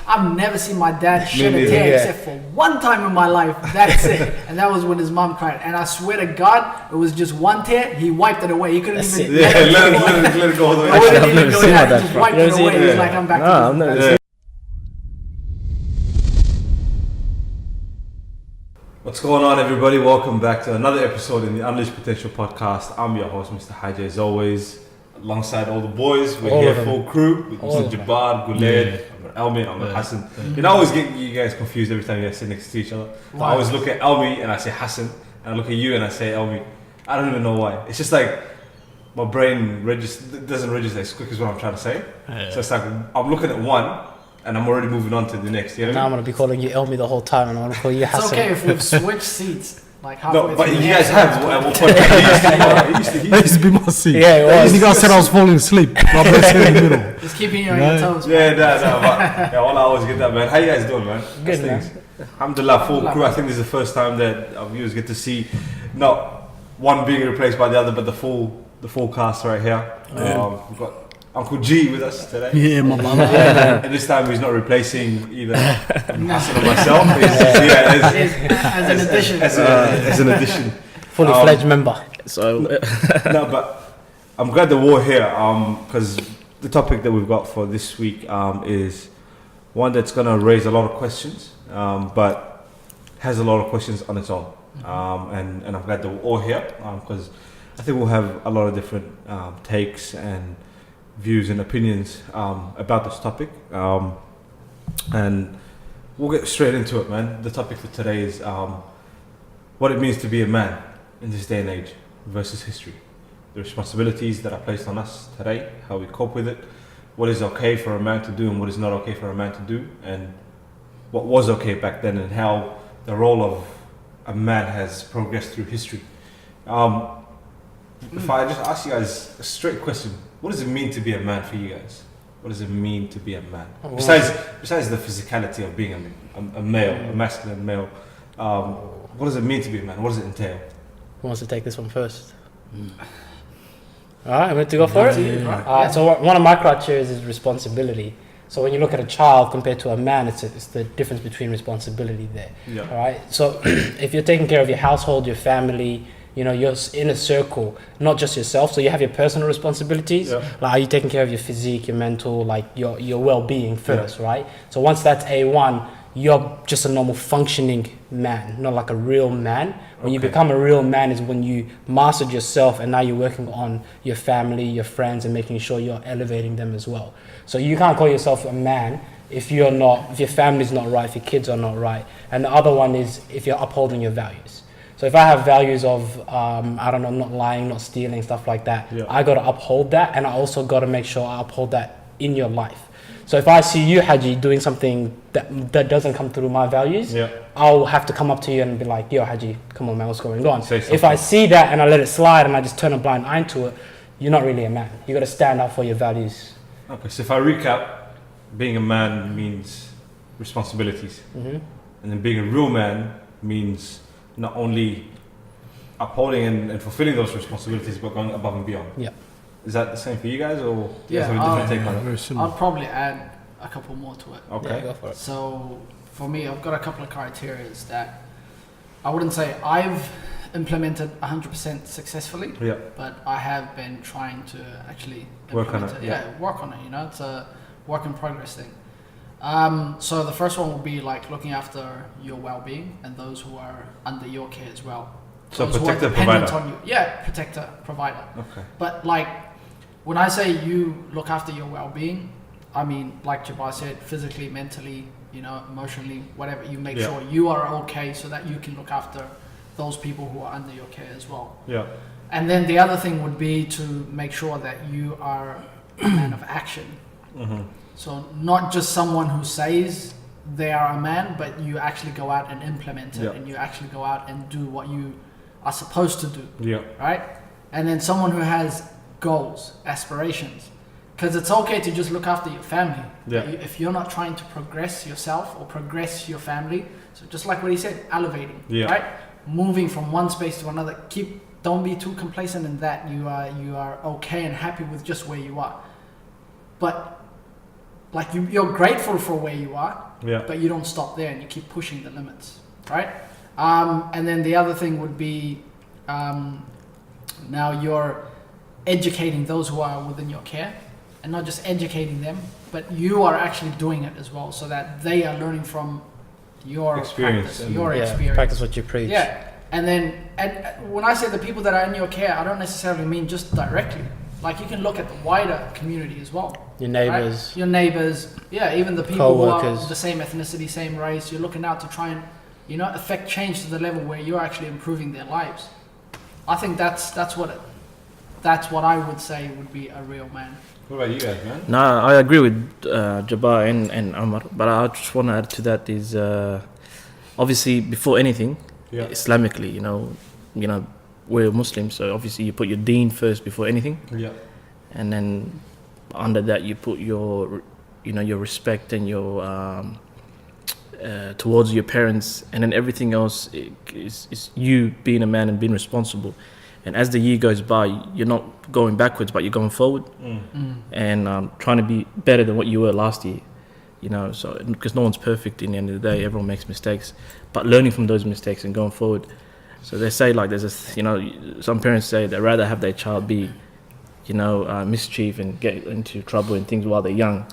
I've never seen my dad shed a tear except for one time in my life. That's it. And that was when his mom cried. And I swear to God, it was just one tear. He wiped it away. He couldn't even let it go all the way. I've never seen my dad Just wiped it away. He was like, I'm back to this. What's going on, everybody? Welcome back to another episode in the Unleashed Potential podcast. I'm your host, Mr. Haji, as always. Alongside all the boys, we're here, full crew, with Mr. Jabbar, Guled, Elmi, I'm Hassan. You know, I always get you guys confused every time you guys sit next to each other. I always look at Elmi and I say Hassan, and I look at you and I say Elmi. I don't even know why. It's just like my brain doesn't register as quick as what I'm trying to say. So it's like I'm looking at one and I'm already moving on to the next. You know what I mean? Now I'm gonna be calling you Elmi the whole time, and I'm gonna call you Hassan. It's okay if we've switched seats. Like halfway no, but through you guys have at one point. That used to be my seat. Yeah, it was. You guys said I was falling asleep. I'm in the middle. Just keeping you on your toes. Yeah, but all I always get that, man. How you guys doing, man? Good, man. Alhamdulillah, full crew. I think this is the first time that our viewers get to see not one being replaced by the other, but the full cast right here. We've got Uncle G with us today. Yeah, my brother. And this time he's not replacing either Hassan or myself. As an addition. Fully fledged member. So no, but I'm glad that we're here because the topic that we've got for this week is one that's gonna raise a lot of questions, but has a lot of questions on its own. And I'm glad that we're all here because I think we'll have a lot of different takes and views and opinions about this topic, and we'll get straight into it, man. The topic for today is what it means to be a man in this day and age versus history, the responsibilities that are placed on us today, how we cope with it, what is okay for a man to do and what is not okay for a man to do, and what was okay back then, and how the role of a man has progressed through history. If I just ask you guys a straight question, what does it mean to be a man for you guys? What does it mean to be a man? Besides the physicality of being a male, a masculine male, what does it mean to be a man? What does it entail? Who wants to take this one first? Alright, I'm ready to go for it? So one of my criteria is responsibility. So when you look at a child compared to a man, it's the difference between responsibility there. Yeah. Alright, so if you're taking care of your household, your family, you know, you're in a circle, not just yourself. So you have your personal responsibilities. Yeah. Like, are you taking care of your physique, your mental, like your well-being first, right? So once that's A1, you're just a normal functioning man, not like a real man. When you become a real man is when you mastered yourself and now you're working on your family, your friends, and making sure you're elevating them as well. So you can't call yourself a man if your family's not right, if your kids are not right. And the other one is if you're upholding your values. So if I have values of, not lying, not stealing, stuff like that, I got to uphold that, and I also got to make sure I uphold that in your life. So if I see you, Haji, doing something that doesn't come through my values, I'll have to come up to you and be like, yo, Haji, come on, man, what's going on? If I see that and I let it slide and I just turn a blind eye to it, you're not really a man. You got to stand up for your values. Okay, so if I recap, being a man means responsibilities. And then being a real man means not only upholding and fulfilling those responsibilities, but going above and beyond. Yeah. Is that the same for you guys, or you guys have a different take on it? I'll probably add a couple more to it. Okay. Yeah, go for it. So for me, I've got a couple of criteria that I wouldn't say I've implemented 100% successfully, but I have been trying to actually work on it. Work on it. You know, it's a work in progress thing. So the first one will be like looking after your well-being and those who are under your care as well. So those protector, who are dependent provider. on you. Yeah, protector, provider. Okay. But like when I say you look after your well-being, I mean like Jabbar said, physically, mentally, you know, emotionally, whatever. You make sure you are okay so that you can look after those people who are under your care as well. Yeah. And then the other thing would be to make sure that you are a man of action. So not just someone who says they are a man, but you actually go out and implement it, and you actually go out and do what you are supposed to do. Yeah. Right? And then someone who has goals, aspirations. Because it's okay to just look after your family. Yeah. If you're not trying to progress yourself or progress your family, so just like what he said, elevating, right? Moving from one space to another. Don't be too complacent in that. You are okay and happy with just where you are. But like you're grateful for where you are, Yeah. but you don't stop there and you keep pushing the limits, right? And then the other thing would be now you're educating those who are within your care, and not just educating them, but you are actually doing it as well, so that they are learning from your Experience practice, and- your Yeah, experience. practice what you preach. Yeah, and then when I say the people that are in your care, I don't necessarily mean just directly. Like you can look at the wider community as well. Your right? neighbors. Your neighbors, yeah, even the people who are Co-workers. the same ethnicity, same race. You're looking out to try and, you know, affect change to the level where you're actually improving their lives. I think that's what I would say would be a real man. What about you guys, man? No, I agree with Jabbar and Amar, but I just want to add to that is obviously before anything, Yeah. Islamically, you know, we're Muslims, so obviously you put your deen first before anything, Yeah. and then under that you put your, you know, your respect and your towards your parents, and then everything else is you being a man and being responsible. And as the year goes by, you're not going backwards, but you're going forward. And trying to be better than what you were last year, you know, so because no one's perfect in the end of the day, everyone makes mistakes, but learning from those mistakes and going forward. So they say like there's a, you know, some parents say they'd rather have their child be, you know, mischief and get into trouble and things while they're young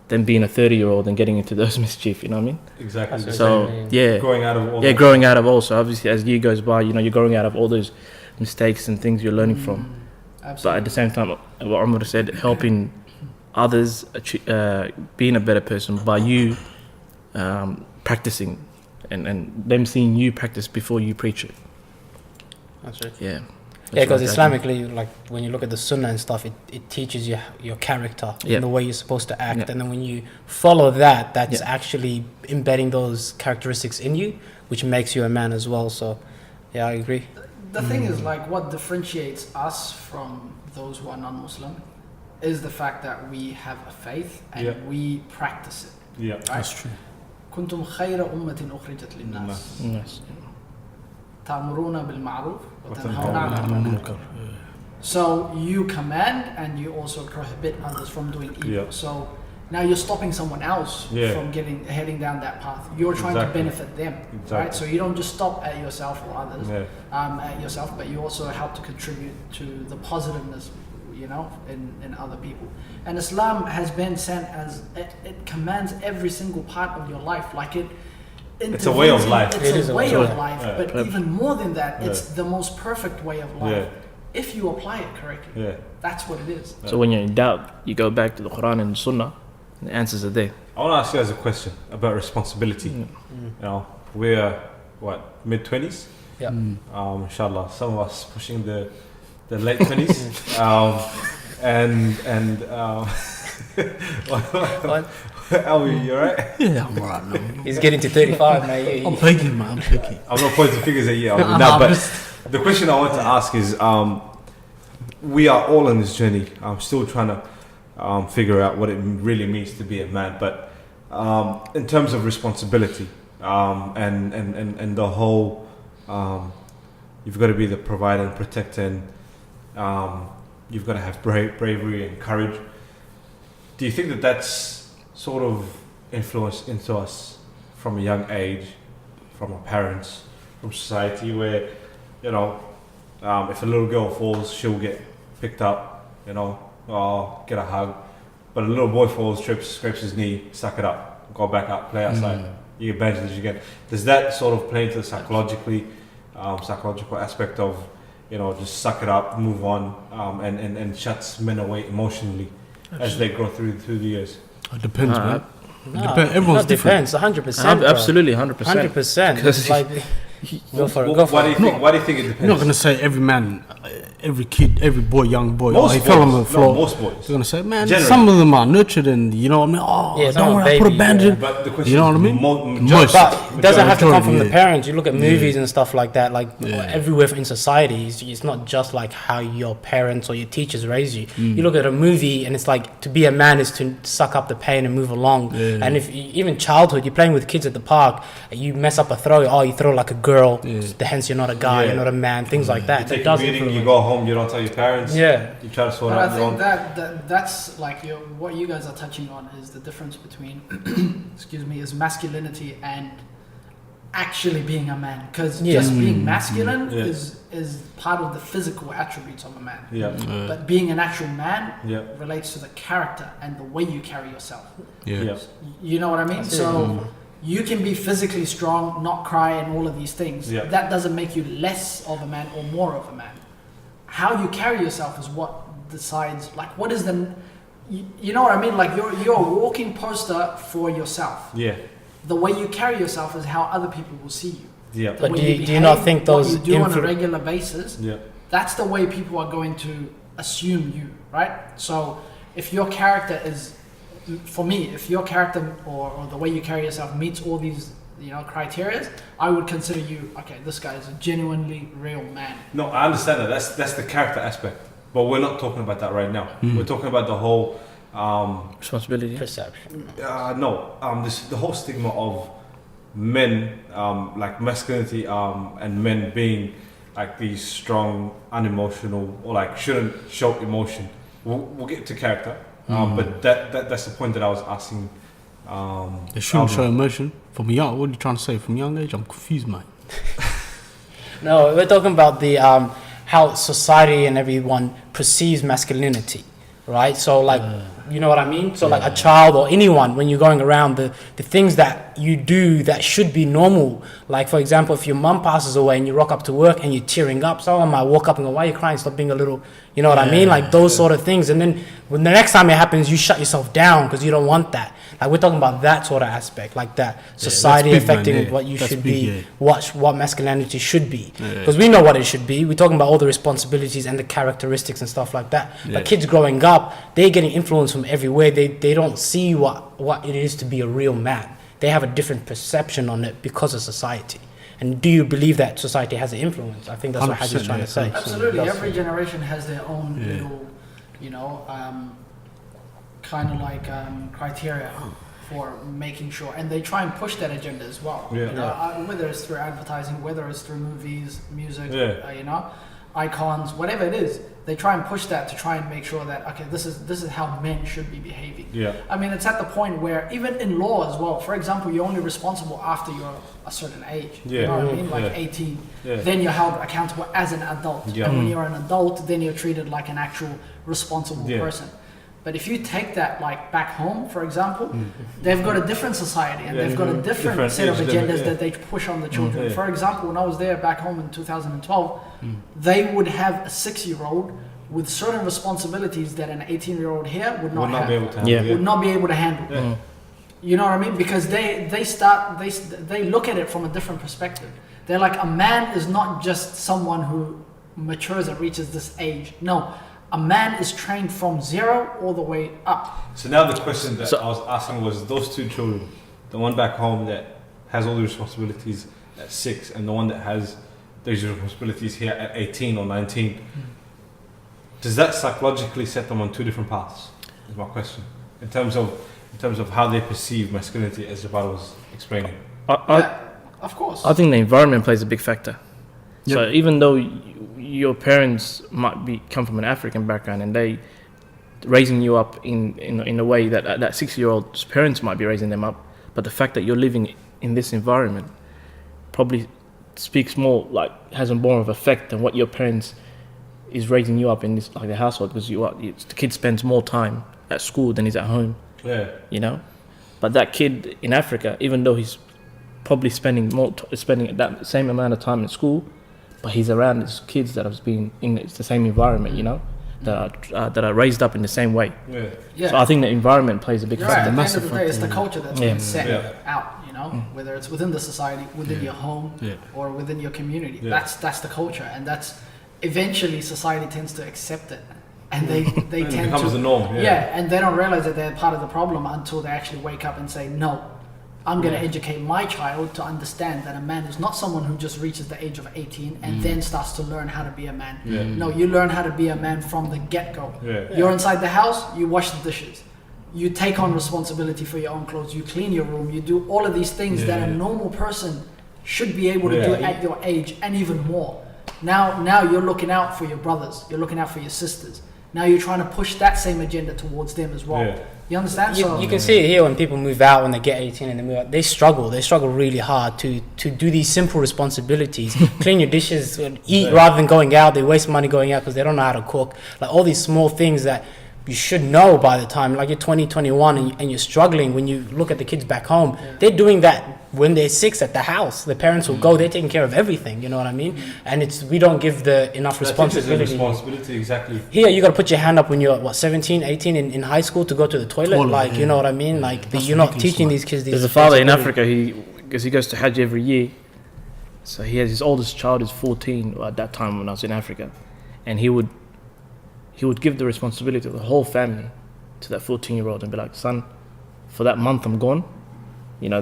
than being a 30-year-old and getting into those mischief, you know what I mean? Exactly. That's the what same. I mean. Yeah, Growing out of all. yeah, those- growing out of also, obviously as year goes by, you know, you're growing out of all those mistakes and things you're learning from. But Absolutely. at the same time, what Umar said, helping others, being a better person by you practicing and them seeing you practice before you preach it. That's right. Yeah. Yeah, because That's what I think. Islamically, like when you look at the Sunnah and stuff, it teaches you your character Yeah. and the way you're supposed to act. Yeah. And then when you follow that, that's Yeah. actually embedding those characteristics in you, which makes you a man as well. So, yeah, I agree. The thing is, like, what differentiates us from those who are non-Muslim is the fact that we have a faith and Yeah. we practice it. Yeah. Right? That's true. كنتم خير أمة أخرجت للناس Nice. تأمرون بالمعروف وتنهون وتنهون عن عن المنكر. So you command and you also prohibit others from doing evil. Yeah. So now you're stopping someone else Yeah. from heading down that path. You're trying Exactly. to benefit them, Exactly. right? So you don't just stop at yourself or others, Yeah. at yourself, but you also help to contribute to the positiveness, you know, in other people. And Islam has been sent as it commands every single part of your life, like it. It's a way of life. It's It is a a way way of of life, Yeah. but even more than that, Yeah. it's the most perfect way of life. If you apply it correctly, Yeah. that's what it is. So when you're in doubt, you go back to the Quran and Sunnah, and the answers are there. I want to ask you guys a question about responsibility. You know, we're what, mid-20s? Yeah. Inshallah, some of us pushing the late 20s. What? Elwie, you alright? Yeah, I'm alright now. He's getting to 35, mate. I'm picky, man. I'm picky. I'm not pointing fingers at you, Elwie. No, but the question I want to ask is, we are all on this journey. I'm still trying to figure out what it really means to be a man. But in terms of responsibility and the whole, you've got to be the provider and protector, and you've got to have bravery and courage. Do you think that that's sort of influenced into us from a young age, from our parents, from society, where, you know, if a little girl falls, she'll get picked up, you know, or get a hug. But a little boy falls, trips, scrapes his knee, suck it up, go back out, play outside. You get bandaged again. Does that sort of play into the psychological aspect of, you know, just suck it up, move on, and shuts men away emotionally as they grow through the years? It depends, man. No, Everyone's it different. depends, 100%. Absolutely, 100%. 100%. Because It's like, go for it, Wh- go for why it. do you think? Why do you think it depends? You're not gonna say every man, every kid, every boy, young boy. Most he fell on boys. the floor. No, most boys. You're gonna say, man, Generally. some of them are nurtured and you know what I mean. Oh, Yeah, some don't are worry, I put a babies, bandage. yeah. in. But the question You know is, what I mean? most- But it doesn't have to come from the Majority, parents. You look at movies and stuff like that. Like Yeah. everywhere in society, it's not just like how your parents or your teachers raise you. You look at a movie and it's like to be a man is to suck up the pain and move along. Yeah. And if even childhood, you're playing with kids at the park, you mess up a throw. Oh, you throw like a girl, Yeah. hence you're not a guy, Yeah. you're not a man, things like You that. take It a does beating, you influence. go home, you don't tell your parents. Yeah. You try to sort But I out your think own. that's like what you guys are touching on is the difference between, excuse me, is masculinity and actually being a man. Because Yeah. just being masculine Yeah. is part of the physical attributes of a man. Yeah, But being an actual man yeah, relates to the character and the way you carry yourself. Yeah. yeah. You know what I mean? So you can be physically strong, not cry, and all of these things. Yeah. That doesn't make you less of a man or more of a man. How you carry yourself is what decides. Like, what is the, you know what I mean? Like, you're a walking poster for yourself. Yeah, The way you carry yourself is how other people will see you. yeah, The But way do you behave, not think those what you do on a influ- regular basis? yeah, That's the way people are going to assume you, right? So if your character is, for me, if your character or the way you carry yourself meets all these, criteria, I would consider you, okay, this guy is a genuinely real man. No, I understand that. That's the character aspect. But we're not talking about that right now. We're talking about the whole. Responsibility. Perception. No. The whole stigma of men, like masculinity, and men being like these strong, unemotional, or like shouldn't show emotion. We'll get to character. But that's the point that I was asking. They shouldn't Alvin. show emotion. From young, what are you trying to say? From young age, I'm confused, mate. No, we're talking about the how society and everyone perceives masculinity, right? So like, you know what I mean? So like a child or anyone, when you're going around, the things that you do that should be normal. Like for example, if your mum passes away and you rock up to work and you're tearing up, someone might walk up and go, "Why are you crying? Stop being a little," you know what I mean? Like those sort of things. And then when the next time it happens, you shut yourself down because you don't want that. Like we're talking about that sort of aspect, like that society that's big, man, affecting yeah. what you That's should big, be, yeah. what masculinity should be, Yeah. because we know what it should be. We're talking about all the responsibilities and the characteristics and stuff like that. Yeah. But kids growing up, they're getting influence from everywhere. They don't see what it is to be a real man. They have a different perception on it because of society. And do you believe that society has an influence? I think that's what 100%, Hajj is trying yeah, to say. Absolutely. That's- Every generation has their own Yeah. little, kind of like criteria for making sure, and they try and push that agenda as well. Yeah. Whether it's through advertising, whether it's through movies, music, Yeah. icons, whatever it is, they try and push that to try and make sure that okay, this is how men should be behaving. Yeah. I mean, it's at the point where even in law as well. For example, you're only responsible after you're a certain age. You Yeah. know what I mean? Like Yeah. 18. Yeah. Then you're held accountable as an adult. Yeah. And when you're an adult, then you're treated like an actual responsible Yeah. person. But if you take that like back home, for example, they've got a different society and Yeah. they've got a different set of age limit, agendas yeah. that they push on the children. Yeah. For example, when I was there back home in 2012, they would have a 6-year-old with certain responsibilities that an 18-year-old here would not Would not have. be able to handle. Yeah. Would not be able to handle. Yeah. You know what I mean? Because they look at it from a different perspective. They're like, a man is not just someone who matures and reaches this age. No, a man is trained from 0 all the way up. So now the question that So- I was asking was those two children, the one back home that has all the responsibilities at 6 and the one that has those responsibilities here at 18 or 19, does that psychologically set them on two different paths? Is my question. In terms of how they perceive masculinity, as Jabbar was explaining. Yeah, of course. I think the environment plays a big factor. Yep. So even though your parents might come from an African background and they raising you up in a way that that 6-year-old's parents might be raising them up, but the fact that you're living in this environment probably speaks more, like has a more of effect than what your parents is raising you up in this like the household, because the kid spends more time at school than he's at home. Yeah. You know, but that kid in Africa, even though he's probably spending that same amount of time in school, but he's around his kids that have been in the same environment, you know, that are raised up in the same way. Yeah. Yeah. So I think the environment plays a big You're right. factor. At the end massive of the day, it's the factor, culture that's Yeah. been set Yeah. out, whether it's within the society, within your home, Yeah. or within your community. Yeah. That's the culture, and that's eventually society tends to accept it, and they It tend becomes to the norm. yeah, and they don't realize that they're part of the problem until they actually wake up and say, no, I'm going to educate my child to understand that a man is not someone who just reaches the age of 18 and then starts to learn how to be a man. Yeah. No, you learn how to be a man from the get-go. Yeah. You're inside the house, you wash the dishes. You take on responsibility for your own clothes, you clean your room, you do all of these things that a normal person should be able to do at your age and even more. Now you're looking out for your brothers. You're looking out for your sisters. Now you're trying to push that same agenda towards them as well. Yeah. You understand? You can see it here when people move out, when they get 18 and they move out, they struggle really hard to do these simple responsibilities. Clean your dishes, eat rather than going out. They waste money going out because they don't know how to cook. Like all these small things that you should know by the time, like you're 20, 21 and you're struggling. When you look at the kids back home, they're doing that when they're 6 at the house. The parents will go, they're taking care of everything, you know what I mean? And we don't give enough responsibility. Exactly. Here, you got to put your hand up when you're, 17, 18 in high school to go to the toilet, you know what I mean? Like, you're not teaching these kids these. There's a father in Africa, because he goes to Hajj every year. So he has his oldest child is 14 at that time when I was in Africa. And he would give the responsibility of the whole family to that 14-year-old and be like, son, for that month I'm gone. You know,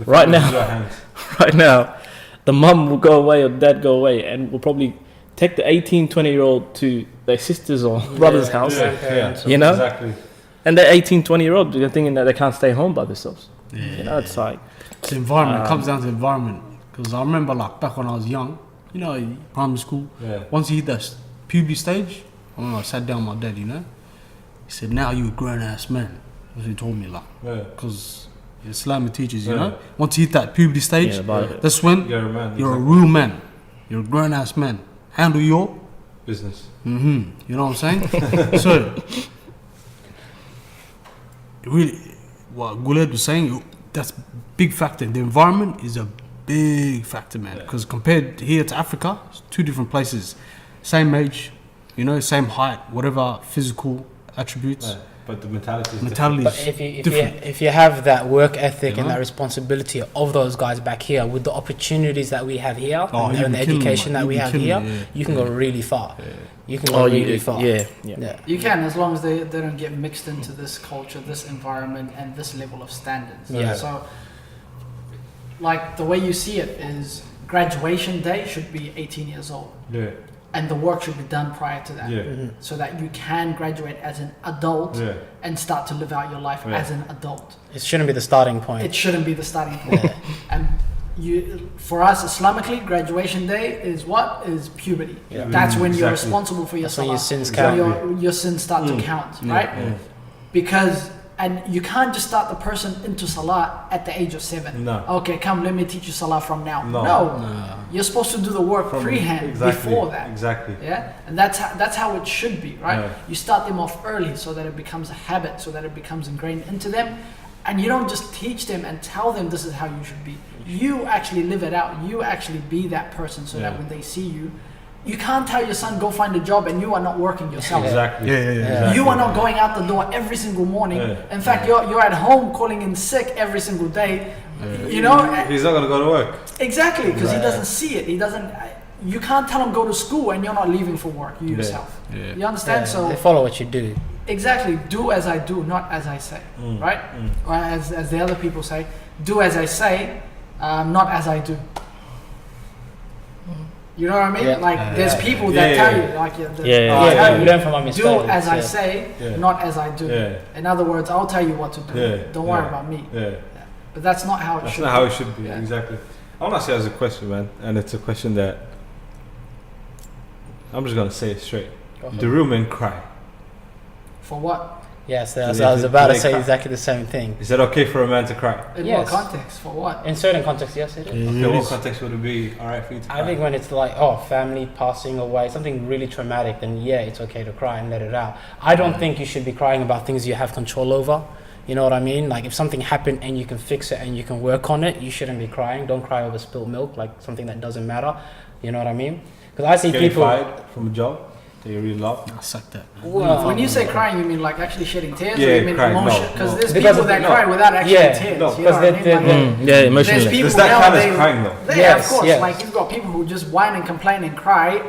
right now, the mum will go away or dad go away and will probably take the 18, 20-year-old to their sister's or brother's house. You know? Exactly. And that 18, 20-year-old, they're thinking that they can't stay home by themselves. You know, it's like... It's the environment. It comes down to the environment. Because I remember, like, back when I was young, you know, primary school, once you hit that puberty stage, I sat down with my dad, you know. He said, now you a grown-ass man. That's what he told me, like. Because Islamic teachers, you know. Once you hit that puberty stage, that's when you're a real man. You're a grown-ass man. Handle your business. You know what I'm saying? So, really, what Guled was saying, that's big factor. The environment is a big factor, man. Because compared here to Africa, it's two different places. Same age, you know, same height, whatever physical attributes. But the mentality is But if you have that work ethic and that responsibility of those guys back here with the opportunities that we have here and the education that we have here, you can go really far. You can go really far. Yeah. You can, as long as they don't get mixed into this culture, this environment, and this level of standards. Yeah. So, like, the way you see it is graduation day should be 18 years old. Yeah. And the work should be done prior to that, so that you can graduate as an adult and start to live out your life as an adult. It shouldn't be the starting point. It shouldn't be the starting point. And for us, Islamically, graduation day is what? Is puberty. That's when you're responsible for your salah. When your sins count. Your sins start to count, right? Because... And you can't just start the person into Salah at the age of 7. No. Okay, come, let me teach you Salah from now. No. You're supposed to do the work freehand before that. Exactly. Yeah? And that's how it should be, right? You start them off early so that it becomes a habit, so that it becomes ingrained into them. And you don't just teach them and tell them this is how you should be. You actually live it out. You actually be that person so that when they see you, you can't tell your son, go find a job, and you are not working yourself. Exactly. Yeah. You are not going out the door every single morning. In fact, you're at home calling in sick every single day. You know? He's not going to go to work. Exactly, because he doesn't see it. He doesn't... You can't tell him go to school and you're not leaving for work, you yourself. You understand? So they follow what you do. Exactly. Do as I do, not as I say. Right? Or as the other people say, do as I say, not as I do. You know what I mean? Like, there's people that tell you, like, you learn from my mistakes. Do as I say, not as I do. In other words, I'll tell you what to do. Don't worry about me. But that's not how it should be. That's not how it should be, exactly. I want to say as a question, man, and it's a question that I'm just going to say it straight. Do real men cry? For what? Yes, I was about to say exactly the same thing. Is it okay for a man to cry? In what context? For what? In certain contexts, yes, it is. Okay, what context would it be alright for you to cry? I think when it's like, family passing away, something really traumatic, then it's okay to cry and let it out. I don't think you should be crying about things you have control over. You know what I mean? Like, if something happened and you can fix it and you can work on it, you shouldn't be crying. Don't cry over spilled milk, like something that doesn't matter. You know what I mean? Because I see people fired from a job that you really love. I suck that. Well, when you say crying, you mean like actually shedding tears, or Yeah, you mean crying, emotion? no, Because no. there's Because people that cry without actually tears. no, You know what I mean? Like, emotionally. there's people Does that count as nowadays- crying though? Yeah, of Yes, course. yeah. Like, you've got people who just whine and complain and cry.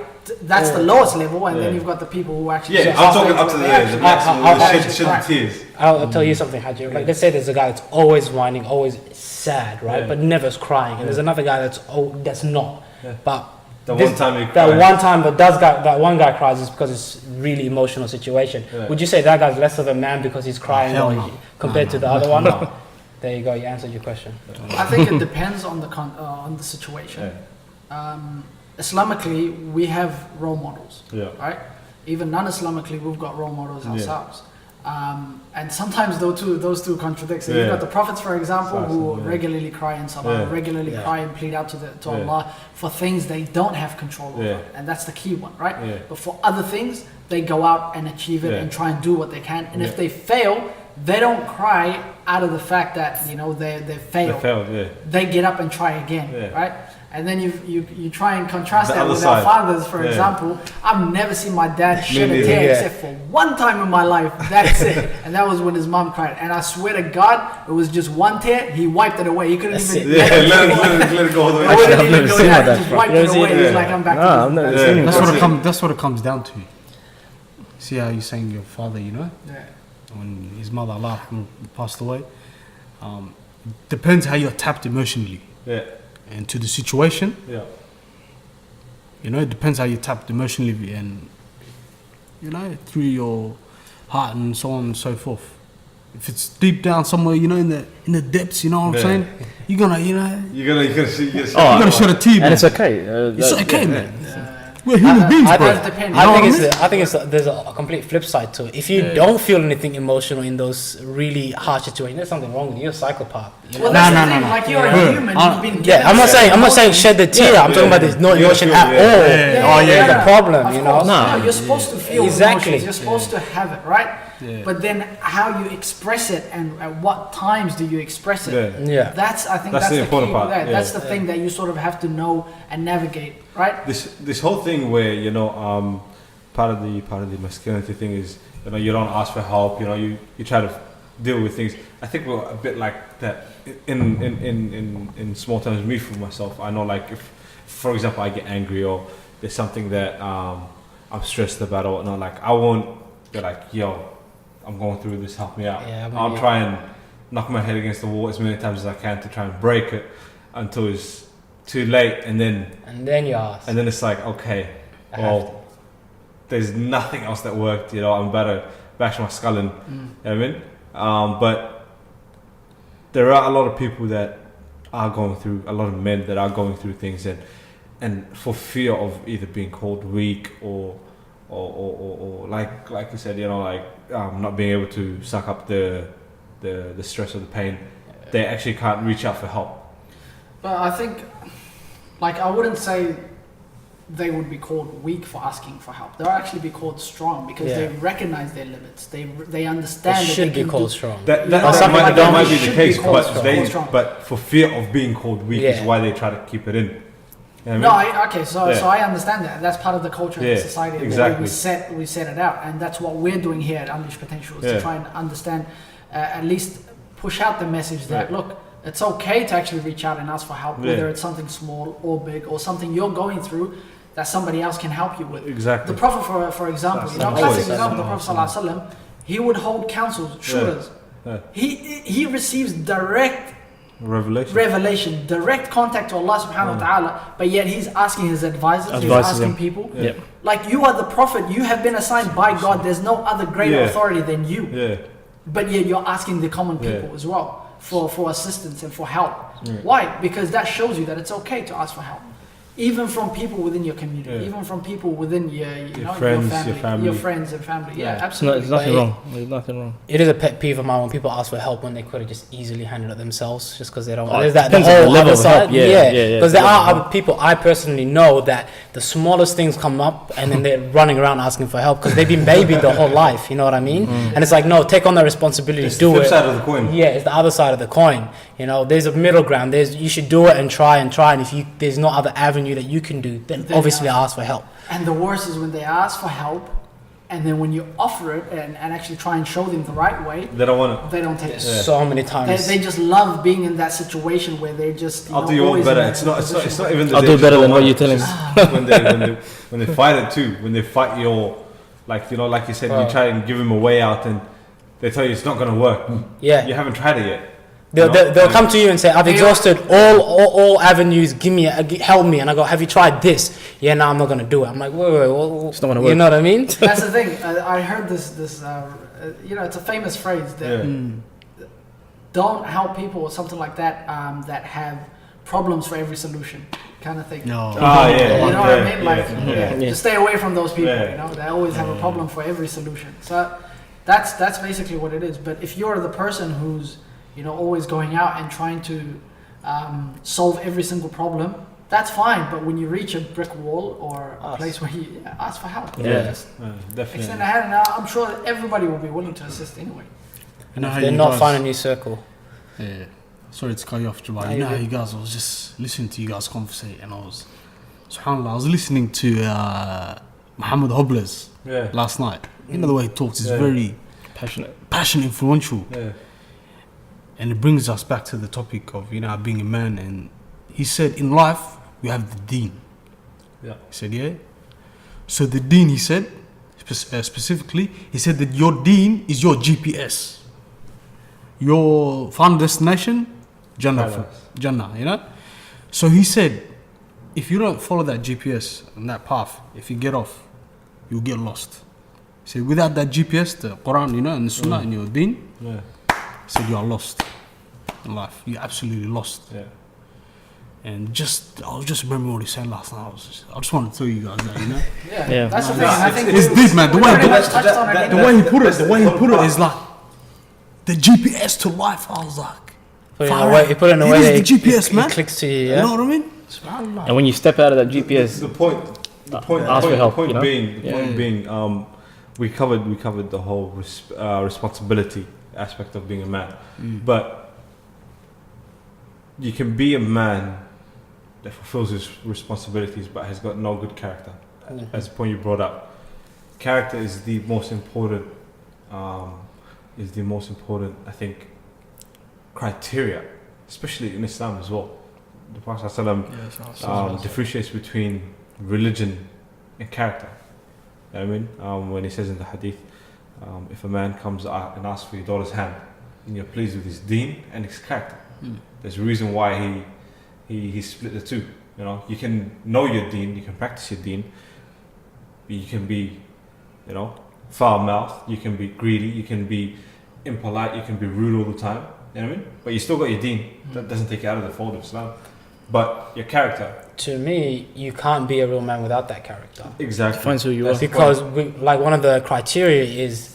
That's the lowest level, and then you've got the people who actually. Yeah, I'm talking up to the maximum. Shed tears. I'll tell you something, Haji. Like, let's say there's a guy that's always whining, always sad, right? But never's crying. And there's another guy that's not. But The one time you that cry. one time that one guy cries is because it's really emotional situation. Would you say that guy's less of a man because he's crying Hell no. compared to the other one? There you go. You answered your question. I think it depends on the situation. Islamically, we have role models, right? Even non-Islamically, we've got role models ourselves. And sometimes those two contradict. So you've got the prophets, for example, who regularly cry in salah, regularly cry and plead out to Allah for things they don't have control over. And that's the key one, right? But for other things, they go out and achieve it and try and do what they can. And if they fail, they don't cry out of the fact that, you know, they failed. They get up and try again, right? And then you try and contrast that with our fathers, for example. I've never seen my dad shed a tear except for one time in my life. That's it. And that was when his mom cried. And I swear to God, it was just one tear. He wiped it away. He couldn't even let it go all the way. I've never seen my dad just wiped it away. He was like, I'm back to you. That's what it comes down to. See how you're saying your father, you know? Yeah. When his mother, Allah, passed away. Depends how you're tapped emotionally. And to the situation. You know, it depends how you tapped emotionally and, you know, through your heart and so on and so forth. If it's deep down somewhere, you know, in the depths, you know what I'm saying? You're gonna shed a tear, man. And it's okay. It's okay, man. We're human beings, bro. I think there's a complete flip side to it. If you don't feel anything emotional in those really harsh situations, there's something wrong with you. You're a psychopath. You know? Well, no. Like you're a human. You've been given I'm not saying shed the tear. I'm talking about there's no emotion at all. The problem, you know. No, you're supposed to feel exactly. Emotions. You're supposed to have it, right? But then how you express it and at what times do you express it? That's the important part. That's the thing that you sort of have to know and navigate, right? This whole thing where, you know, part of the masculinity thing is, you know, you don't ask for help. You know, you try to deal with things. I think we're a bit like that in small terms. Me for myself, I know, like, if, for example, I get angry or there's something that I'm stressed about or whatnot, like I won't be like, yo, I'm going through this, help me out. I'll try and knock my head against the wall as many times as I can to try and break it until it's too late, and then you ask. And then it's like, okay, well, there's nothing else that worked, you know, I'm about to bash my skull in, you know what I mean? But there are a lot of people that are going through, a lot of men that are going through things, and for fear of either being called weak or like you said, you know, like not being able to suck up the stress or the pain, they actually can't reach out for help. But I think, like, I wouldn't say they would be called weak for asking for help. They'll actually be called strong because they recognize their limits. They understand. They should be called strong. That might be the case, but for fear of being called weak is why they try to keep it in. You know So I understand that. That's part of the culture and society. Exactly. We set it out, and that's what we're doing here at Unleashed Potential, is to try and understand, at least push out the message that look, it's okay to actually reach out and ask for help, whether it's something small or big or something you're going through that somebody else can help you with. Exactly. The Prophet, for example, classic example, the Prophet ﷺ, he would hold councils, shurahs. He receives direct revelation, direct contact to Allah subhanahu wa ta'ala, but yet he's asking his advisors, he's asking people. Like, you are the Prophet, you have been assigned by God, there's no other greater authority than you. But yet you're asking the common people as well for assistance and for help. Why? Because that shows you that it's okay to ask for help. Even from people within your community, even from people within your family, your friends and family. Absolutely. There's nothing wrong. There's nothing wrong. It is a pet peeve of mine when people ask for help when they could have just easily handled it themselves, just because they don't. There's that level of help. Because there are other people I personally know that the smallest things come up and then they're running around asking for help because they've been babied their whole life. You know what I mean? And it's like, no, take on the responsibility, it's do the flip it. Side of the coin. Yeah, it's the other side of the coin. You know, there's a middle ground. You should do it and try, and if there's no other avenue that you can do, then obviously ask for help. And the worst is when they ask for help, and then when you offer it and actually try and show them the right way, they don't want it. They don't take it. So many times they just love being in that situation where they just I'll do you better. It's not even the I'll do better than what you're telling me. when they fight it too, when they fight your, like, you know, like you said, you try and give them a way out and they tell you it's not going to work. You haven't tried it yet. They'll come to you and say, I've exhausted all avenues, help me. And I go, have you tried this? Yeah, no, I'm not going to do it. I'm like, wait, it's not going to work. You know what I mean? That's the thing. I heard this you know, it's a famous phrase that don't help people or something like that that have problems for every solution kind of thing. No. You know what I mean? Like, Yeah. just stay away from those people. Yeah. You know, they always have a problem for every solution. So that's basically what it is. But if you're the person who's, you know, always going out and trying to solve every single problem, that's fine. But when you reach a brick wall or a place where you ask for help, just Definitely. extend a hand, and I'm sure everybody will be willing to assist anyway. You know how They're you not guys- find a new circle. Yeah. Sorry to cut you off, Jabbar. No, You know you're how good. you guys, I was just listening to you guys conversate and subhanAllah, I was listening to Muhammad Hobles Yeah. last night. You know the way he talks is Yeah. very Passionate. passionate, influential. Yeah. And it brings us back to the topic of, you know, being a man. And he said, in life, we have the deen. Yeah. He said, yeah. So the deen, he said, specifically, he said that your deen is your GPS. Your final destination, Jannah, Paradise. Jannah, you know? So he said, if you don't follow that GPS and that path, if you get off, you'll get lost. He said, without that GPS, the Quran, you know, and the Sunnah and your deen, Yeah. he said, you are lost in life. You're absolutely lost. Yeah. And I was just remembering what he said last night. I just wanted to tell you guys that, you know? Yeah. That's the No, thing. and I it's- think It's deep, man. The way pretty much touched on it. the way he put it is like the GPS to life. I was like, Put it in far a way, out. you put it in a It way is that the GPS, it man. clicks to you, You yeah? know what I mean? SubhanAllah. And when you step out of that GPS, The point Ask for help, you know? being, we covered the whole responsibility aspect of being a man, but you can be a man that fulfills his responsibilities but has got no good character. As the point you brought up, character is the most important. I think, criteria, especially in Islam as well. The Prophet ﷺ differentiates between religion and character. You know what I mean? When he says in the hadith, if a man comes out and asks for your daughter's hand, and you're pleased with his deen and his character, there's a reason why he split the two. You know, you can know your deen, you can practice your deen, but you can be, you know, foul-mouthed, you can be greedy, you can be impolite, you can be rude all the time. You know what I mean? But you still got your deen. That doesn't take you out of the fold of Islam. But your character. To me, you can't be a real man without that character. Exactly. defines who you are. Because one of the criteria is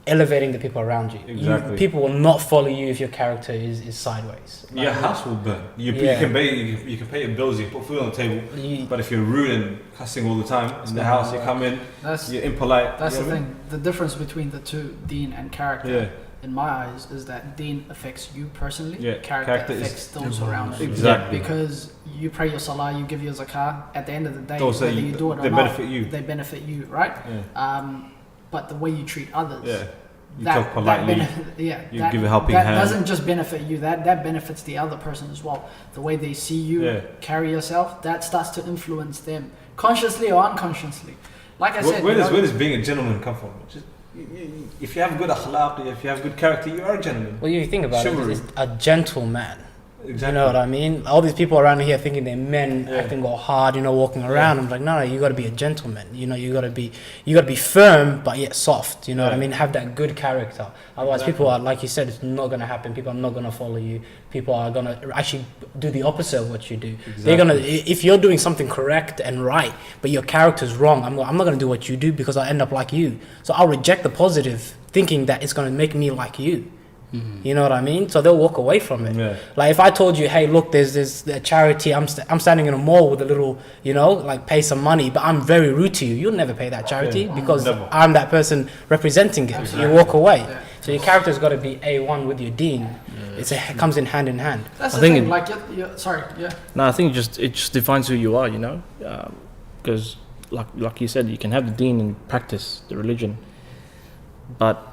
elevating the people around you. Exactly. People will not follow you if your character is sideways. Your house will burn. You Yeah. can pay your bills, you can put food on the table. You- But if you're rude and cussing all the time in the house, you come in, That's you're impolite. that's you the know what I thing. The difference between the two, deen and character, Yeah. in my eyes, is that deen affects you personally. Yeah, Character character is- affects those around you. Exactly. Because you pray your salah, you give your zakah. At the end of the day, Those that whether you- you do it or they not, benefit you. They benefit you, right? Yeah. But the way you treat others, Yeah. You talk politely. You that, give a helping that hand. doesn't just benefit you. That benefits the other person as well. The way they see you Yeah. carry yourself, that starts to influence them, consciously or unconsciously. Like I said, Where you does know, being a gentleman come from? Just, if you have good akhlaq, if you have good character, you are a gentleman. Well, you think about Chivalry. it, it's a gentleman. Exactly. You know what I mean? All these people around here thinking they're men, Yeah. acting all hard, you know, walking around. I'm like, no, you got to be a gentleman. You know, you got to be firm but yet soft. You know what I Yeah. mean? Have that good character. Otherwise, Exactly. people are, like you said, it's not gonna happen. People are not gonna follow you. People are gonna actually do the opposite of what you do. They're gonna, if you're doing something correct and right, but your character's wrong, I'm not gonna do what you do because I end up like you. So I'll reject the positive, thinking that it's gonna make me like you. You know what I mean? So they'll walk away from it. Yeah. Like if I told you, hey, look, there's this charity. I'm standing in a mall with a little, you know, like pay some money, but I'm very rude to you. You'll never pay that charity because Never. I'm that person representing it. Absolutely. You walk away. Yeah. So your character's got to be A1 with your deen. It comes in hand in hand. that's I the think thing. it- Like, sorry, yeah. No, I think it just defines who you are, you know, because like you said, you can have the deen and practice the religion, but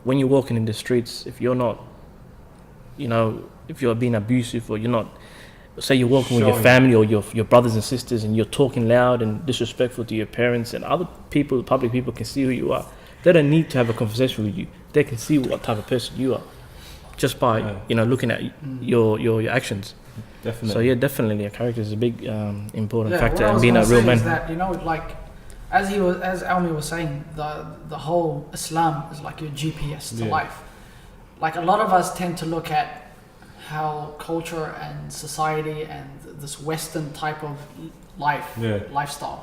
when you're walking in the streets, if you're not, you know, if you're being abusive or you're not, say you're walking with your Showing. family or your brothers and sisters and you're talking loud and disrespectful to your parents and other people, public people can see who you are. They don't need to have a conversation with you. They can see what type of person you are just by, Yeah. you know, looking at your actions. Definitely. So yeah, definitely a character is a big important Yeah, factor what I in was being a gonna real say man. is that, you know, like as Almi was saying, the whole Islam is like your GPS to Yeah. life. like a lot of us tend to look at how culture and society and this Western type of lifestyle,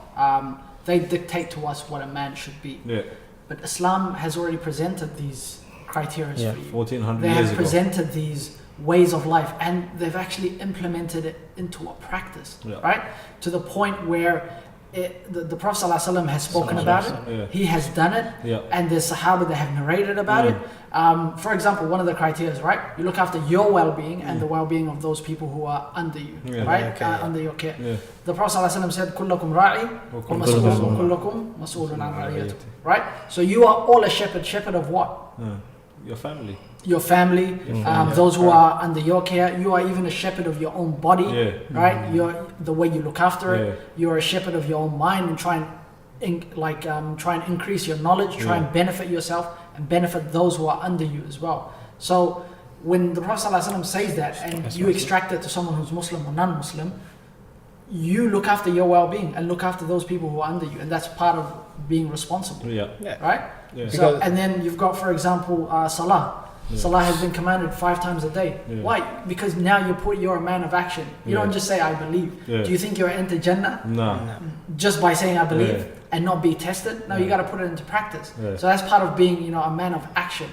they dictate to us what a man should be. Yeah. But Islam has already presented these criteria for you. 1400 They years have ago. presented these ways of life, and they've actually implemented it into a practice, right? To the point where the Prophet ﷺ has spoken about it. Yeah. He has done it, and there's Sahaba that have narrated about it. For example, one of the criteria, right? You look after your well-being and the well-being of those people who are under you, right? Under your care. Yeah. The Prophet ﷺ said, "Kullukum ra'i wa kullukum mas'ulun an ra'iyatihi." Right? So you are all a shepherd. Shepherd of what? Your family. Your family, those who are under your care. You are even a shepherd of your own body, right? You're the way you look after it. You're a shepherd of your own mind, and try and increase your knowledge, try and benefit yourself and benefit those who are under you as well. So when the Prophet ﷺ says that, and you extract it to someone who's Muslim or non-Muslim, you look after your well-being and look after those people who are under you, and that's part of being responsible, right? So, and then you've got, for example, Salah. Salah has been commanded 5 times a day. Why? Because now you're a man of action. You don't just say, I believe. Do you think you'll enter Jannah? No. Just by saying I believe and not be tested? No, you got to put it into practice. So that's part of being, a man of action.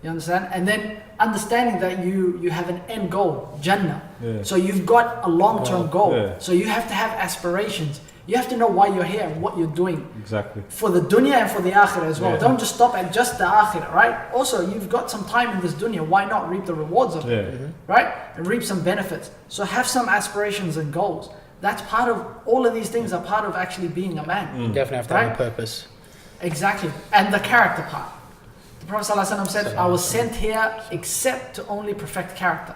You understand? And then understanding that you have an end goal, Jannah. So you've got a long-term goal. So you have to have aspirations. You have to know why you're here and what you're doing. Exactly. For the dunya and for the akhirah as well. Don't just stop at just the akhirah, right? Also, you've got some time in this dunya. Why not reap the rewards of it, right? And reap some benefits. So have some aspirations and goals. That's part of, all of these things are part of actually being a man. Definitely have to have a purpose. Exactly. And the character part. The Prophet ﷺ said, I was sent here except to only perfect character.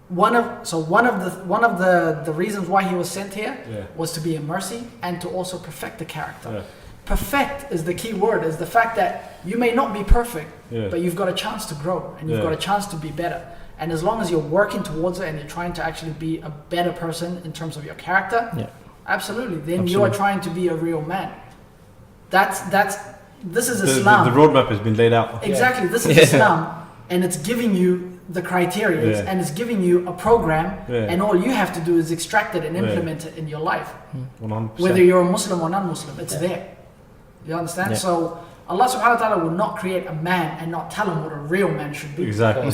One of the reasons why he was sent here was to be a mercy and to also perfect the character. Perfect is the key word, is the fact that you may not be perfect, but you've got a chance to grow and you've got a chance to be better. And as long as you're working towards it and you're trying to actually be a better person in terms of your character, absolutely, then you are trying to be a real man. This is Islam. The roadmap has been laid out. Exactly, this is Islam, and it's giving you the criteria and it's giving you a program, and all you have to do is extract it and implement it in your life. 100%. Whether you're a Muslim or non-Muslim, it's there. You understand? So Allah subhanahu wa ta'ala would not create a man and not tell him what a real man should be. Exactly.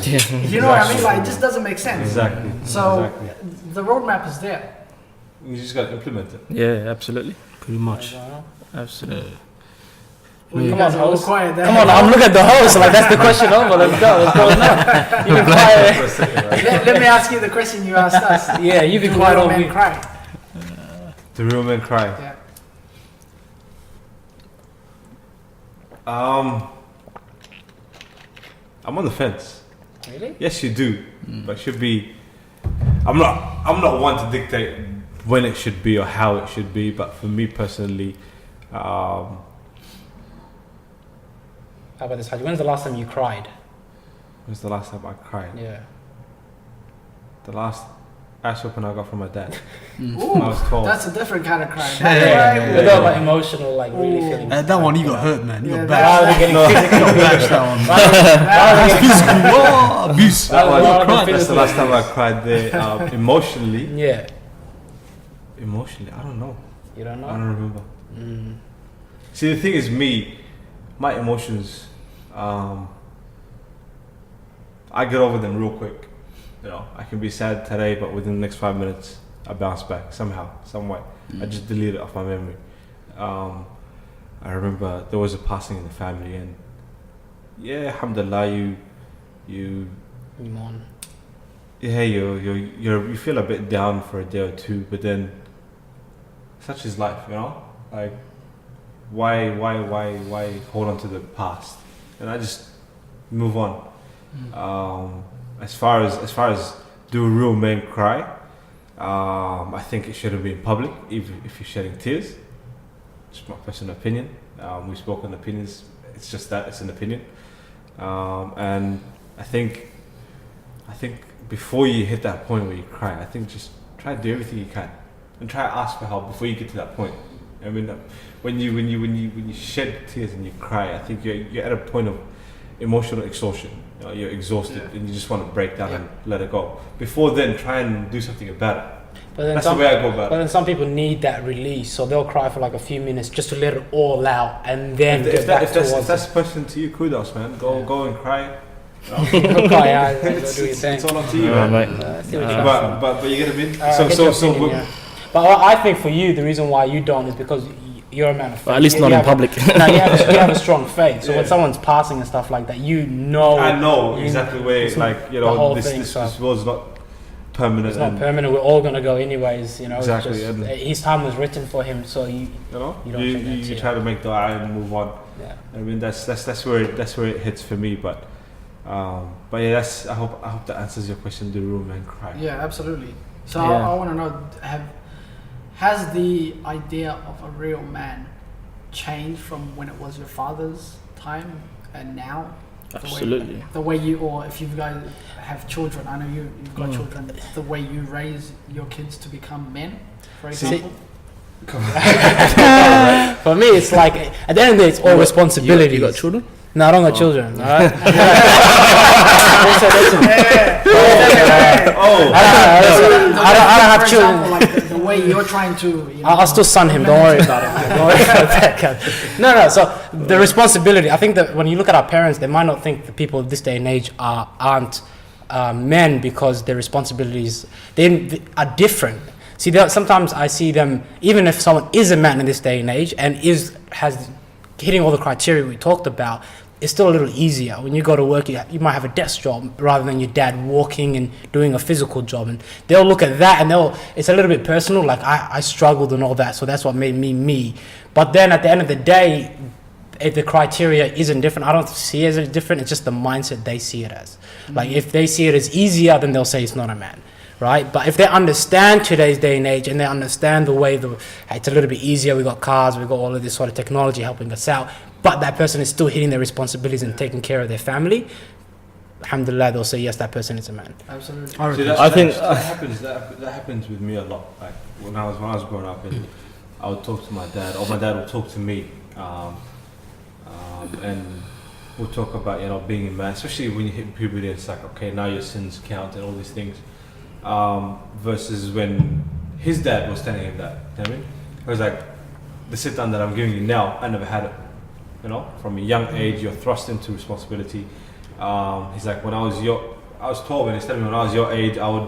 You know what I mean? Like, it just doesn't make sense. Exactly. So the roadmap is there. You just got to implement it. Yeah, absolutely. Pretty much. Absolutely. Well, you guys are all quiet there. Come on, I'm looking at the host. Like, that's the question over. Let's go. What's going on? You've been quiet. Let me ask you the question you asked us. Yeah, you've been Do quiet real all men week. cry? The real men cry. Yeah. I'm on the fence. Really? Yes, you do, but should be. I'm not one to dictate when it should be or how it should be. But for me personally, How about this, Haji? When's the last time you cried? when's the last time I cried? Yeah. The last ass whooping I got from my dad. Ooh, I was 12. that's a different kind of cry. We're talking about emotional, like really feeling. That one, you got hurt, man. You Yeah, got that- bashed. Rather than getting physical. Bashed that one. Rather than Physical. Whoa, abuse. That's the last time I cried there. Emotionally, Yeah. I don't know. You don't I know? don't remember. See, the thing is, my emotions, I get over them real quick. You know, I can be sad today, but within the next 5 minutes, I bounce back somehow, some way. I just delete it off my memory. I remember there was a passing in the family, and yeah, alhamdulillah, you Iman. yeah, you feel a bit down for a day or two, but then such is life, you know. Like, why hold on to the past? And I just move on. As far as do real men cry, I think it shouldn't be in public, if you're shedding tears. Just my personal opinion. We've spoken opinions. It's just that, it's an opinion. And I think before you hit that point where you cry, I think just try to do everything you can, and try to ask for help before you get to that point. I mean, when you shed tears and you cry, I think you're at a point of emotional exhaustion. You know, you're exhausted and you just want to break down Yeah. and let it go. Before then, try and do something about it. But then That's some, the way I go about but it. then some people need that release, so they'll cry for like a few minutes just to let it all out, and then If get back that's, if towards that's the question to you, kudos, man. Go and cry. it. Cry out, do your It's thing. all up to you, Alright, man. mate. See what you got. But you get what I mean. Get your opinion, yeah. But I think for you, the reason why you don't is because you're a man of faith. But at least You- not you in have a- public. No, you have a strong faith. So Yeah. when someone's passing and stuff like that, you know. I know you- exactly where, it's like, you the know, whole this thing, so- this world's not permanent. It's not and, permanent. We're all gonna go anyways. You know. It's Exactly, just- and- his time was written for him, so you. You know, You don't you, think you, that's you it. try to make the eye and move on. Yeah. I mean, that's where it hits for me. But yeah, that's I hope that answers your question. The room and cry. Yeah, absolutely. So Yeah. I want to know, has the idea of a real man changed from when it was your father's time and now? Absolutely. The way you, or if you guys have children, I know you've got children, the way you raise your kids to become men, for See- example? For me, it's like at the end of the day, it's all responsibility. You got children? No, I don't got children. All right. Oh, I don't have For children. example, like the way you're trying to, you know, I'll still son him. Don't worry about it. Don't worry about that. No. So the responsibility. I think that when you look at our parents, they might not think the people of this day and age aren't men because their responsibilities they are different. See, sometimes I see them, even if someone is a man in this day and age and has hitting all the criteria we talked about, it's still a little easier. When you go to work, you might have a desk job rather than your dad walking and doing a physical job. And they'll look at that and it's a little bit personal, like I struggled and all that, so that's what made me me. But then at the end of the day, if the criteria isn't different, I don't see it as different, it's just the mindset they see it as. Like if they see it as easier, then they'll say it's not a man. Right, but if they understand today's day and age and they understand the way it's a little bit easier, we got cars, we got all of this sort of technology helping us out, but that person is still hitting their responsibilities and taking care of their family, alhamdulillah, they'll say yes, that person is a man. absolutely. See, I think- that happens with me a lot. Like when I was growing up, and I would talk to my dad, or my dad would talk to me, and we'll talk about being a man, especially when you hit puberty. It's like, okay, now your sins count and all these things. Versus when his dad was telling him that, you know what I mean? I was like, the sit down that I'm giving you now, I never had it. You know, from a young age, you're thrust into responsibility. He's like, when I was 12, and he's telling me when I was your age, I would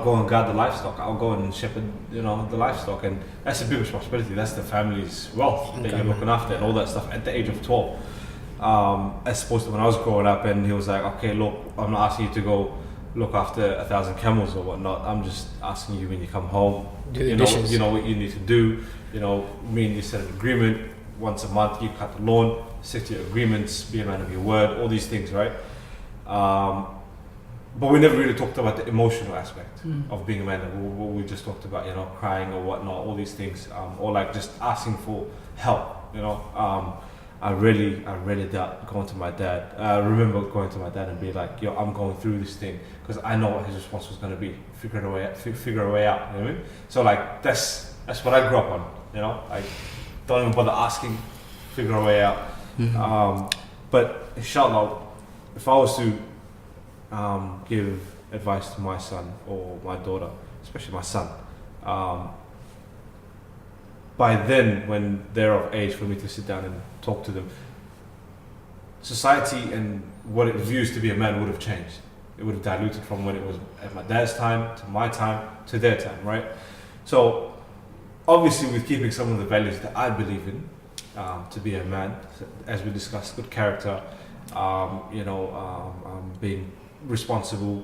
go and guard the livestock. I'll go and shepherd, the livestock, and that's a big responsibility. That's the family's wealth that you're looking after and all that stuff at the age of 12. As opposed to when I was growing up, and he was like, okay, look, I'm not asking you to go look after 1,000 camels or whatnot. I'm just asking you when you come home, Do the you know, dishes. you know what you need to do. You know, me and you set an agreement. Once a month, you cut the lawn, stick to your agreements, be a man of your word. All these things, right? But we never really talked about the emotional aspect of being a man. What we just talked about, crying or whatnot, all these things, or like just asking for help. I really doubt going to my dad. I remember going to my dad and be like, "Yo, I'm going through this thing," because I know what his response was going to be. Figure a way out. You know what I mean? So like that's what I grew up on. Like don't even bother asking. Figure a way out. But inshallah, if I was to give advice to my son or my daughter, especially my son, by then, when they're of age for me to sit down and talk to them, society and what it views to be a man would have changed. It would have diluted from when it was at my dad's time to my time to their time, right? So obviously with keeping some of the values that I believe in, to be a man, as we discussed, good character, being responsible,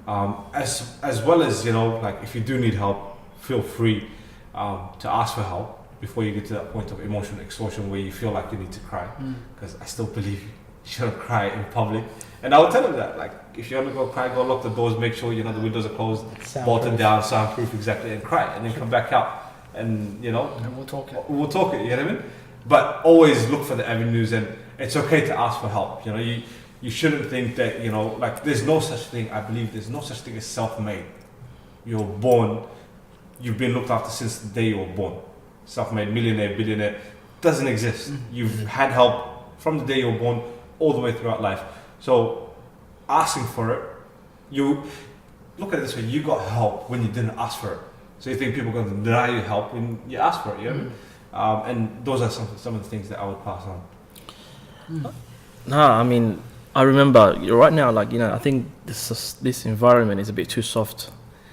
as well as, like if you do need help, feel free to ask for help before you get to that point of emotional exhaustion where you feel like you need to cry, because I still believe you shouldn't cry in public. And I would tell them that, like, if you want to go cry, go lock the doors, make sure the windows are closed, bolted down, soundproof, exactly, and cry, and then come back out, and And we'll talk it. we'll talk it. You know what I mean? But always look for the avenues, and it's okay to ask for help. You shouldn't think that like there's no such thing. I believe there's no such thing as self-made. You're born. You've been looked after since the day you were born. Self-made, millionaire, billionaire, doesn't exist. You've had help from the day you were born all the way throughout life. So asking for it, you look at it this way: you got help when you didn't ask for it. So you think people are going to deny you help when you ask for it? You know? And those are some of the things that I would pass on. No, I mean, I remember right now, like, you know, I think this environment is a bit too soft.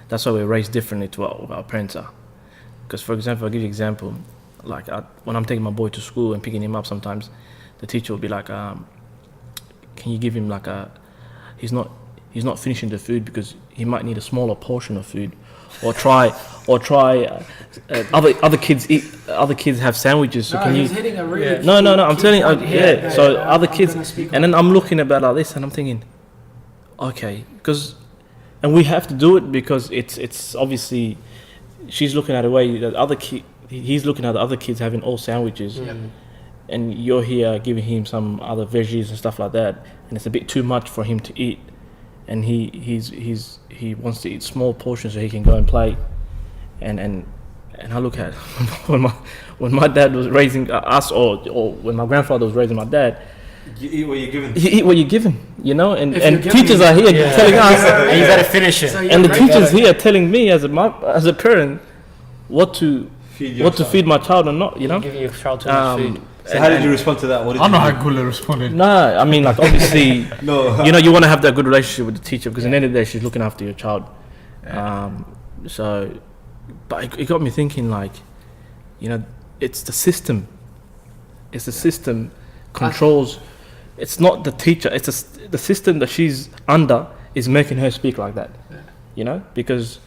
That's why we're raised differently to what our parents are. Because, for example, I'll give you an example. Like, when I'm taking my boy to school and picking him up, sometimes the teacher will be like, can you give him like he's not finishing the food because he might need a smaller portion of food, or try other kids have sandwiches. So No, can he's you? hitting a really No, I'm key telling you, point here that, So other I'm kids, gonna speak and on. then I'm looking about like this, and I'm thinking, okay, and we have to do it because it's obviously she's looking at a way that he's looking at the other kids having all sandwiches, and you're here giving him some other veggies and stuff like that, and it's a bit too much for him to eat, and he wants to eat small portions so he can go and play, and I look at when my dad was raising us, or when my grandfather was raising my dad. You eat what you're given. You eat what you give him, you know, and If you're teachers giving- are here telling us, And you better finish it. So and the you're teachers here telling me as a parent what to feed my child or not, you know. Giving your child too much food. So how did you respond to that? What did I know you how Gula responded. No, I mean, like, obviously, No. you know, you want to have that good relationship with the teacher because at the end of the day, she's looking after your child. But it got me thinking, like, you know, it's the system. It's the system controls. It's not the teacher. It's the system that she's under is making her speak like that. You know, because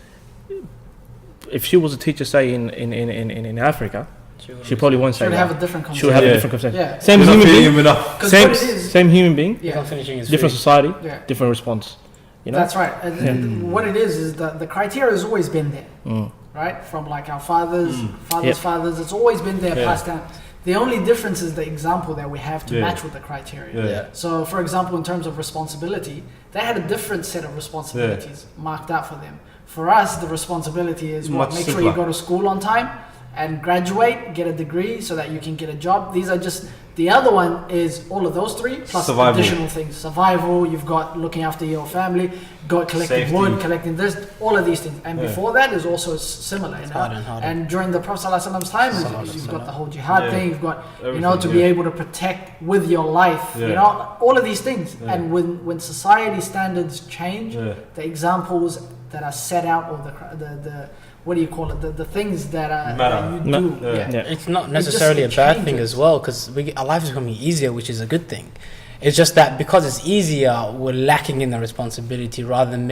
if she was a teacher, say in Africa, she probably won't say should have that. a different She would have a Yeah. different conversation. Yeah. Same You're not human feeding being. him enough. 'Cause Same what it is, same human being. yeah, Not finishing his Different food. society. yeah. Different response. You know. That's right. And what it is that the criteria has always been there, right? From like our fathers, Yep. fathers, it's always been there, Yeah. passed down. The only difference is the example that we have to Yeah. match with the criteria. Yeah. So, for example, in terms of responsibility, they had a different set of responsibilities marked out for them. For us, the responsibility is what? Much Make sure you simpler. go to school on time and graduate, get a degree so that you can get a job. These are just, the other one is all of those three plus Survival. additional things. Survival, you've got looking after your family, got collecting Safety. wood, collecting this, all of these things. And Yeah. before that is also similar. You know? harder and harder. And during the Prophet ﷺ's time, you've got the whole jihad Yeah. thing, you've got, you know, Everything, to be yeah. able to protect with your life, Yeah. you know, all of these things. Yeah. And when society standards change, Yeah. the examples that are set out, or the what do you call it, the things that are that you do, Yeah. yeah. Yeah. It's not It necessarily a just bad thing changes. as well, because our life is becoming easier, which is a good thing. It's just that because it's easier, we're lacking in the responsibility rather than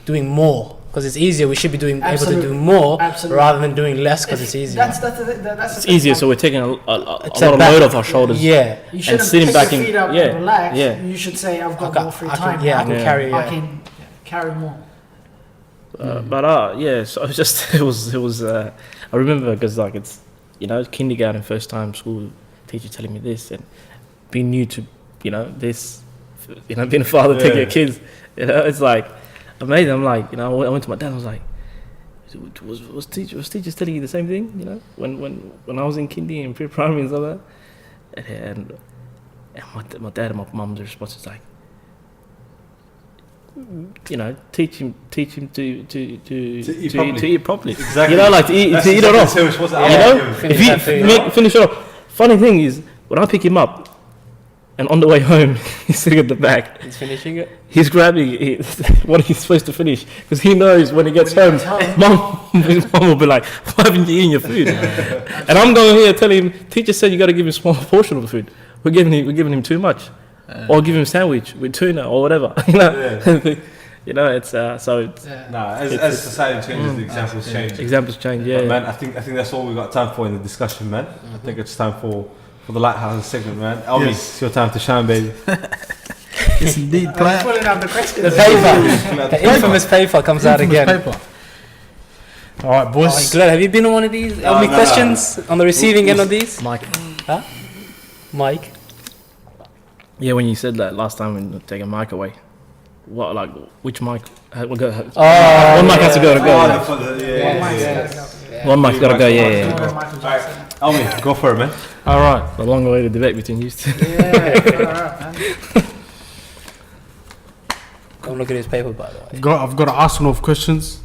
doing more. Because it's easier, we should be able to do Absolutely. more Absolutely. rather than doing less because it's easier. That's It's easier, so we're taking a It's lot a of back- load off our shoulders. Yeah. you shouldn't sitting pick back your in- feet up yeah, and relax. yeah. You should say, I've got I more free can- time. yeah, I now. can Yeah. carry. I Yeah. can carry more. But yeah, so it was just it was. I remember because like it's, you know, kindergarten, first time school teacher telling me this, and being new to, you know, this, you know, being a father, taking your kids, you know, it's like amazing. I'm like, you know, I went to my dad, and I was like, was teachers telling you the same thing, you know, when I was in kindy and pre-primary and stuff like that, and my dad and my mum's response is like, you know, teach him to eat properly. Exactly. You know, like to eat it off. You You know? know, Finish if that food. he finish it off. Funny thing is, when I pick him up, and on the way home, he's sitting at the back. He's finishing it. He's grabbing what he's supposed to finish because he knows when he gets home, his mom will be like, "Why haven't you eaten your food?" And I'm going here telling him, "Teacher said you got to give him a small portion of the food. We're giving him too much, or give him a sandwich with tuna or whatever." You know, you know, it's so it's, Yeah. Nah, as society changes, the examples change. examples change. Yeah, But man, I think that's all we got time for in the discussion, man. I think it's time for the Lighthouse segment, man. Elmi, it's your time to shine, baby. Yes, indeed. I'm Player. pulling out the questions. The paper. The infamous paper comes out again. Paper. All right, Oh, boys. Glenn, have you been on one of these? No, Any no. questions on the receiving end of these? Mike. Mike? Yeah, when you said that last time when you take a mic away, what like which mic? Oh, one mic has to go. Yeah. One mic's gotta go. One mic's gotta go. Yeah. Don't worry, Michael Jackson. Elmi, go for it, man. All right. A long way to debate between you two. Yeah, alright, man. Come look at his paper, by the way. I've got an arsenal of questions.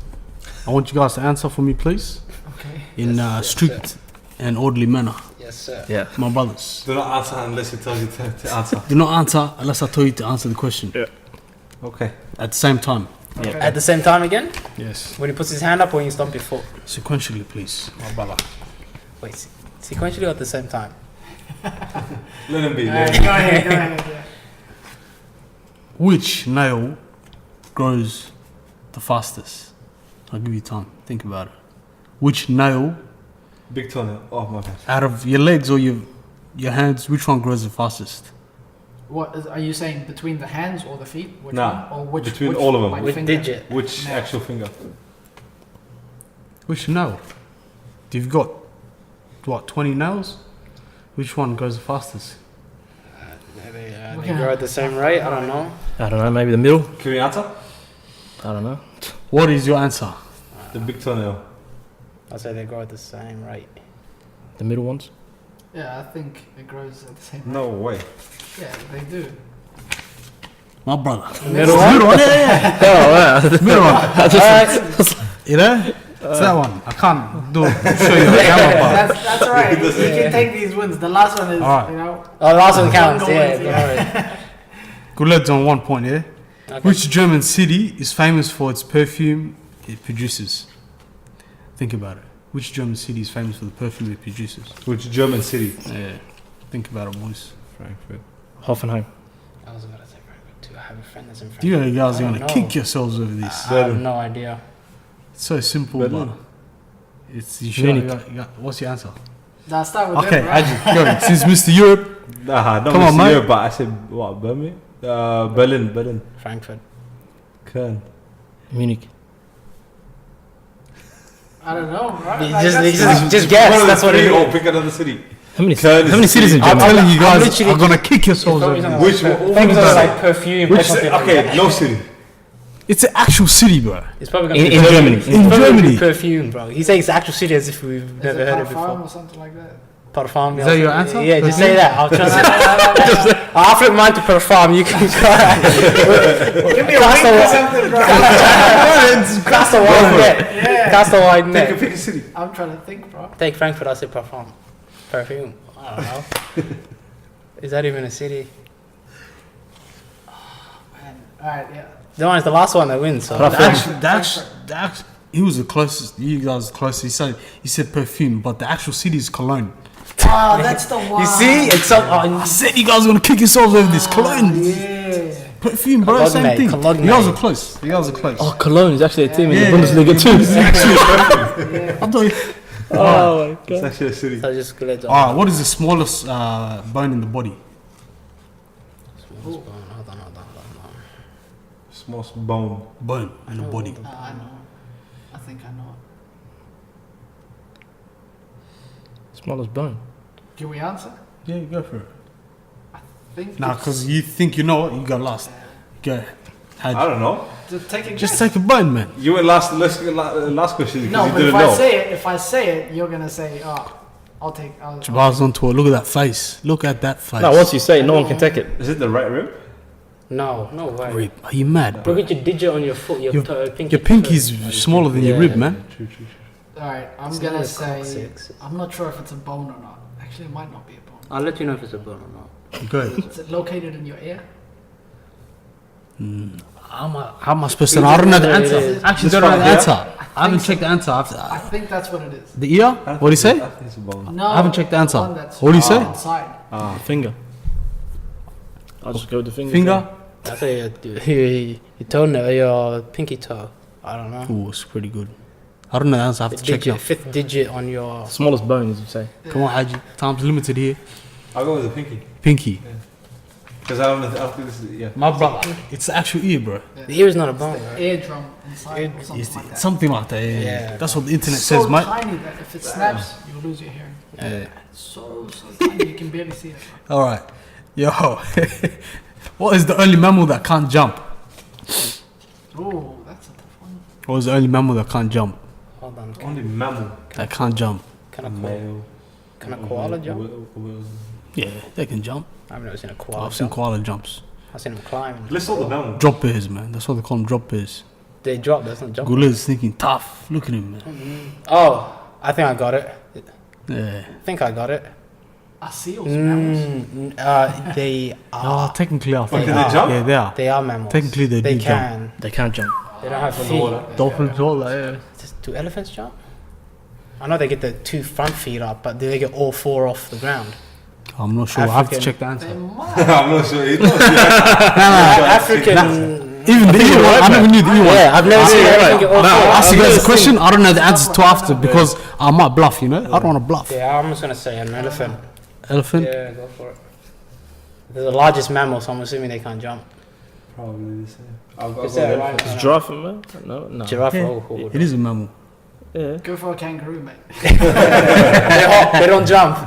I want you guys to answer for me, please, Okay. in strict and orderly manner. Yes, sir. Yeah. My brothers, Do not answer unless it tells you to answer. do not answer unless I tell you to answer the question Okay. at the same time. Okay. At the same time again? Yes. When he puts his hand up or when you stomp your foot? Sequentially, please, my brother. Wait, sequentially or at the same time? Let him be. Alright, Let him go ahead, go ahead. Yeah. Which nail grows the fastest? I'll give you time. Think about it. Which nail be. Big toenail. Oh my bad. out of your legs or your hands, which one grows the fastest? Are you saying between the hands or the feet? Which Nah, one? Or which, between which, all of them. like Which finger? digit? Which No. actual finger? Which nail? You've got, what, 20 nails? Which one goes the fastest? Maybe Okay. they grow at the same rate. I don't know. I don't know. Maybe the middle. Can we answer? I don't know. What is your answer? The big toenail. I'll say they grow at the same rate. The middle ones. Yeah, I think it grows at the same rate. No way. Yeah, they do. My brother. Middle Middle one, yeah. Oh wow. Middle one. You know? It's that one. I can't show you the camera part. That's alright. You can take these wins. The last one is, Alright. you know. Oh, last one counts. Go Yeah. wins, yeah. Good lads on 1 point, yeah? Okay. Which German city is famous for its perfume it produces? Think about it. Which German city is famous for the perfume it produces? Which German city? Yeah. Think about it, boys. Frankfurt. Hoffenheim. I was about to say Frankfurt too. I have a friend that's in Frankfurt. You guys I are don't gonna know. kick yourselves over this. I have no idea. It's so simple, Berlin. but it's you Munich. you got, what's your answer? Now start with Okay, them, right? Aji, go. Since Mr. Europe, Nah, not Come on, Mr. mate. Europe, but I said what? Birmingham? Berlin. Frankfurt. Köln. Munich. I don't know, right? You Like, just that's- guess. One of the That's what it three, is. or pick another city. How many? Köln is How many the cities in city. I'm Germany? telling you I'm guys, literally I'm gonna kick yourselves over this. Which one? Think Which it's one? like perfume. or Which? something like Okay, that. no city. It's an actual city, bro. It's probably gonna In be Germany. In It's probably gonna be Germany. perfume, bro. He's saying it's actual city as if we've Is never it heard it Parfum before. or something like that? Parfum. Is that your answer? Yeah, just Perfume? say that. I'll trust it. I'll flip mine to Parfum. You can Give me a Cast wink a- or something, bro. cast a wide net. Yeah. Cast a wide Pick a net. pick a city. I'm trying to think, bro. Take Frankfurt. I'll say Parfum. Perfume. I don't know. Is that even a city? Man. Alright, yeah. No, it's the last one that wins. So. He was the closest. You guys the closest. He said perfume, but the actual city is Cologne. Oh, that's the one. You see, it's some. I said you guys are gonna kick yourselves over this Cologne. Yeah. Perfume, bro. Cologne, Same thing. Cologne. You guys are close. You guys are close. Oh, Cologne is actually a team in Yeah. the Bundesliga too. Yeah. I'm telling you. Oh my It's god. actually a city. So just glad. Alright, what is the smallest bone in the body? Hold on. Smallest bone. Bone in the body. I know. I think I know it. Smallest bone. Can we answer? Yeah, go for it. Think Nah, it's- because you think you know it, you got lost. Go. I don't know. Just take a guess. Just take a bone, man. You went last. Let's get last question because No, you but didn't if know. if I say it, you're gonna say, "Oh, I'll take." Jabal's on tour. Look at that face. Look at that face. No, once you say it, no one can take it. Is it the right rib? No way. Rib. Are you mad, bro? Look at your digit on your foot. Your, pinky. Your pinky's smaller than your Yeah. rib, man. True. All right, I'm It's gonna not a say. coccyx. I'm not sure if it's a bone or not. Actually, it might not be a bone. I'll let you know if it's a bone or not. Go ahead. Is it located in your ear? How am I supposed to know? I don't know the answer. Actually, don't know the answer. I haven't checked the answer. I think that's what it is. The ear? What do you say? I think it's a bone. No, I haven't checked the answer. one that's What do you say? Inside. The finger. I'll just go with the finger. Finger? I say your toenail, your pinky toe. I don't know. Ooh, it's pretty good. I don't know the answer. I have The to check digit, it. fifth digit on your. Smallest bone, as you say. Come on, Haji. Time's limited here. I'll go with the pinky Pinky. because I don't think this is yeah. My brother. It's the actual ear, bro. The ear is not a bone, right? Eardrum inside or something It's like that. something like that. Yeah. Yeah. That's what the internet so says, mate. tiny that if it snaps, you'll lose your hearing. Yeah. So tiny you can barely see it. All right. Yo. What is the only mammal that can't jump? Oh, that's a tough one. What is the only mammal that can't jump? Hold on. Only mammal. That can't jump. Can a Male. koala jump? Yeah, they can jump. I've never seen a koala I've seen jump. koala jumps. I've seen them climbing. List all the mammals. Drop bears, man. That's what they call them, drop bears. They drop. That's not jump. Guled's thinking tough. Look at him, man. Oh, I think I got it. Yeah. I think I got it. Are seals mammals? They Oh, are. technically, I think. can they jump? Yeah, they are. They are mammals. Technically, they do jump. can. They can't jump. They don't have feet. Dolphins, all that, yeah. Do elephants jump? I know they get the 2 front feet up, but do they get all 4 off the ground? I'm not sure. I have to African- check the They answer. might. I'm not sure. African. Even the Ewok, I never knew the Ewok. Yeah, I've never seen yeah, anything right. get all Now, 4. ask you I've guys never a question. seen- I don't know the answers to after because I might bluff, you know? I don't want to bluff. Yeah, I'm just gonna say an elephant. Elephant? Yeah, go for it. They're the largest mammal, so I'm assuming they can't jump. Probably the same. I'll go Is that with right? elephant. Is giraffe a mammal? No. Giraffe. Yeah, Oh, it is a mammal. Yeah. Go for a kangaroo, mate. they don't jump.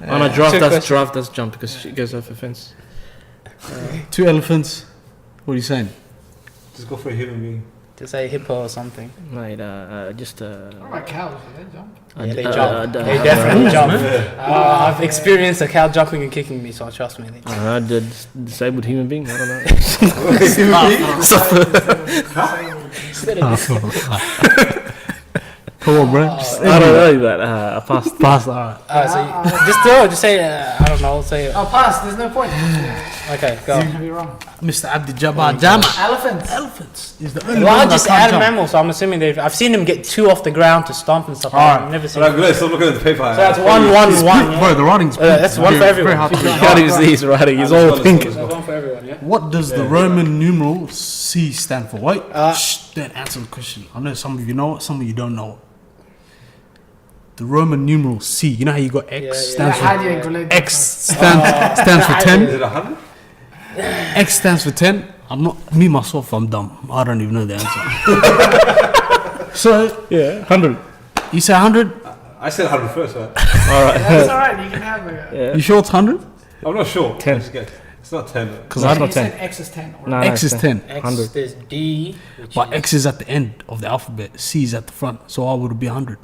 On a giraffe, Trick that's question. giraffe. That's jump because she goes off a fence. 2 elephants. What are you saying? Just go for a human being. To say hippo or something. Mate, just What about cows? Do they jump? Yeah, they jump. They definitely jump. I've experienced a cow jumping and kicking me, so trust me. They jump. the disabled human being. I don't know. Come on, bro. I don't know, but I passed. Pass, alright. So just do it. Just say, I don't know. Say, Oh, pass. There's no point. okay, go. You're gonna be wrong. Mr. Abdi Jabbar Jama. Elephants. Elephants is the The only one that largest can't jump. mammal, so I'm assuming I've seen them get 2 off the ground to stomp and stuff. I've never seen. Alright, good. Stop looking at the paper. So that's 1-1-1. Bro, the writing's That's one for very everyone. hard to read. Can't even see his writing. He's all pink. That's one for everyone, yeah. What does the Roman numeral C stand for? Wait, don't answer the question. I know some of you know it, some of you don't know it. The Roman numeral C. You know how you got X Yeah, yeah. stands How for do you regulate X that? stands for Is 10. it 100? X stands for 10. I'm not me myself. I'm dumb. I don't even know the answer. So Yeah, 100. you say 100? I said 100 first, right? That's alright. You can have a. You sure it's 100? I'm not sure. 10. Just guess. It's not 10. Because No, I it's You not said 10. X is 10. Or No, X is 10. X, 100. there's D, which But is X is at the end of the alphabet. C is at the front. So I would be 100.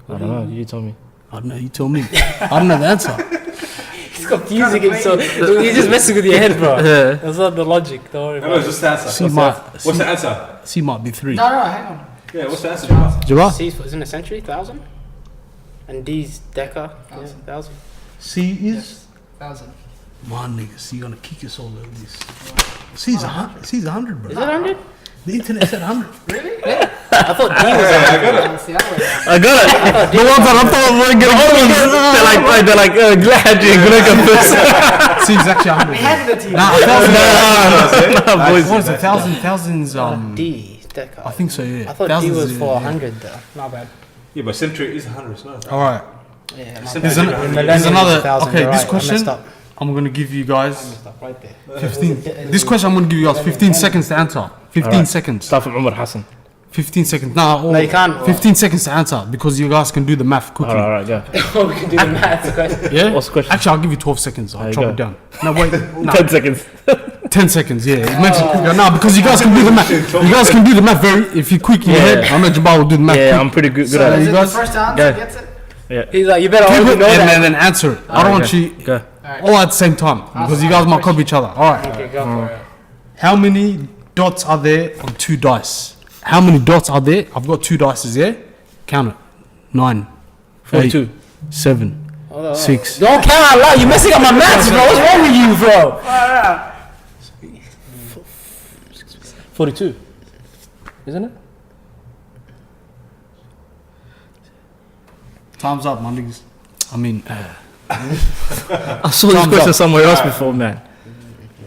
I don't know. You told me. I don't know. You tell me. I don't know the answer. it's confusing it, so you're just messing with your head, bro. That's not the logic. Don't worry No, about it's it. just the answer. C What's might. the- What's the answer? C might be 3. No, hang on. Yeah, what's the answer? Jamal? Jabbar? C is in a century, 1,000, and D's deca, yeah, 1,000. C is? Yes. 1,000. Man, nigga, C gonna kick us all over this. C's 100. C's 100, bro. Is it 100? The internet said 100. Really? I thought D was. Yeah, I got it. That's the other way around. I got it. The ones that I thought were gonna They're like glad you gonna first. C is actually We 100. handed it to you. Nah, 1,000. Boys. What is it? Thousands. D deca. I think so. Yeah. I thought D Thousands was is- for yeah. 100 though. Not bad. Yeah, but century is 100. It's not. All right. Yeah, not There's bad. an- In there's millennium is another- 1,000, okay, you're this right. question- I messed up. I'm gonna give you guys Messed up right there. 15. This question I'm gonna give you guys 15 seconds to answer. 15 seconds. Start from Umar Hassan. 15 seconds. Nah, No, you can't. 15 seconds to answer because you guys can do the math quickly. Alright, go. We can do the math question. Yeah. What's the question? Actually, I'll give you 12 seconds. I'll There you chop go. it down. No, wait. Nah, 10 seconds. 10 seconds. Yeah, it makes it quicker. Nah, because you guys can do the math. You guys can do the math very. If you're quick in your Yeah. head, I know Jabbar will do the math. Yeah, quick. I'm pretty good So at is it. you it the guys- first answer Yeah. gets it? He's like, you better Quick, already know and that. then answer it. I don't want you Go. all at the same time because you guys might copy each other. All right. Okay, go for it. How many dots are there on 2 dice? How many dots are there? I've got 2 dices here. Count it. 9, 42. 7, 6. Don't count out loud. You're messing up my maths, bro. What's wrong with you, bro? 42. Isn't it? Time's up, my niggas. I mean, I saw this Thumbs question up. somewhere else before, man.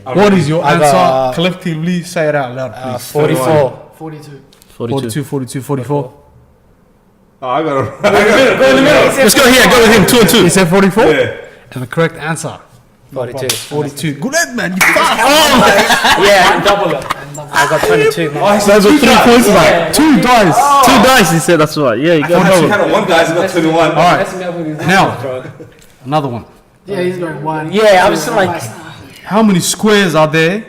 what is your I answer? got- Collectively, say it out loud, please. 44. 42. 42. 42, 44. Oh, I got it. Let's go here. Go with him. 2 and 2. He said 44? Yeah. And the correct answer, 42. 42. Good head, man. You fast. Yeah, double it. I got 22. Man. That's what 3 points back. 2 dice. 2 dice, he said. That's right. Yeah, you I got actually double. had one guy's got 21. All right. Messing me up with these Now. numbers, bro. Another one. Yeah, he's going 1. Yeah, I was just like, How many squares are there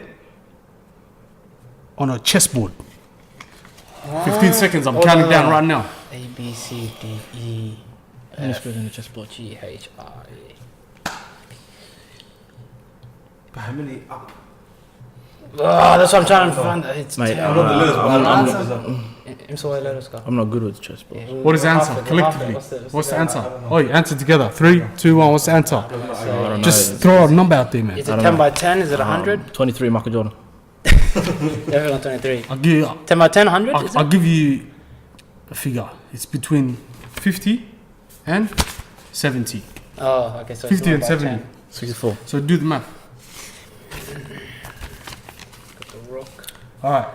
on a chessboard? 15 seconds. I'm Hold counting on. down right now. A, B, C, D, E, How many squares in the chessboard? G, H, I. But how many up? Oh, that's what I'm trying to find. It's Mate, terrible. The letters, bro. Let us go. I'm not good with chess, bro. Yeah, What is the half answer it, collectively? half it. What's the I answer? don't know. Oh, you answer together. 3, 2, 1. What's the answer? I don't Just know. throw a number out there, man. Is it 10 by 10? Is it 100? 23, Michael Jordan. Everyone 23. I'll give 10 by 10, 100? Is I'll it? give you a figure. It's between 50 and 70. Oh, okay. So 50 and it's not by 70. 10. 64. So do the math. Got the rock. All right.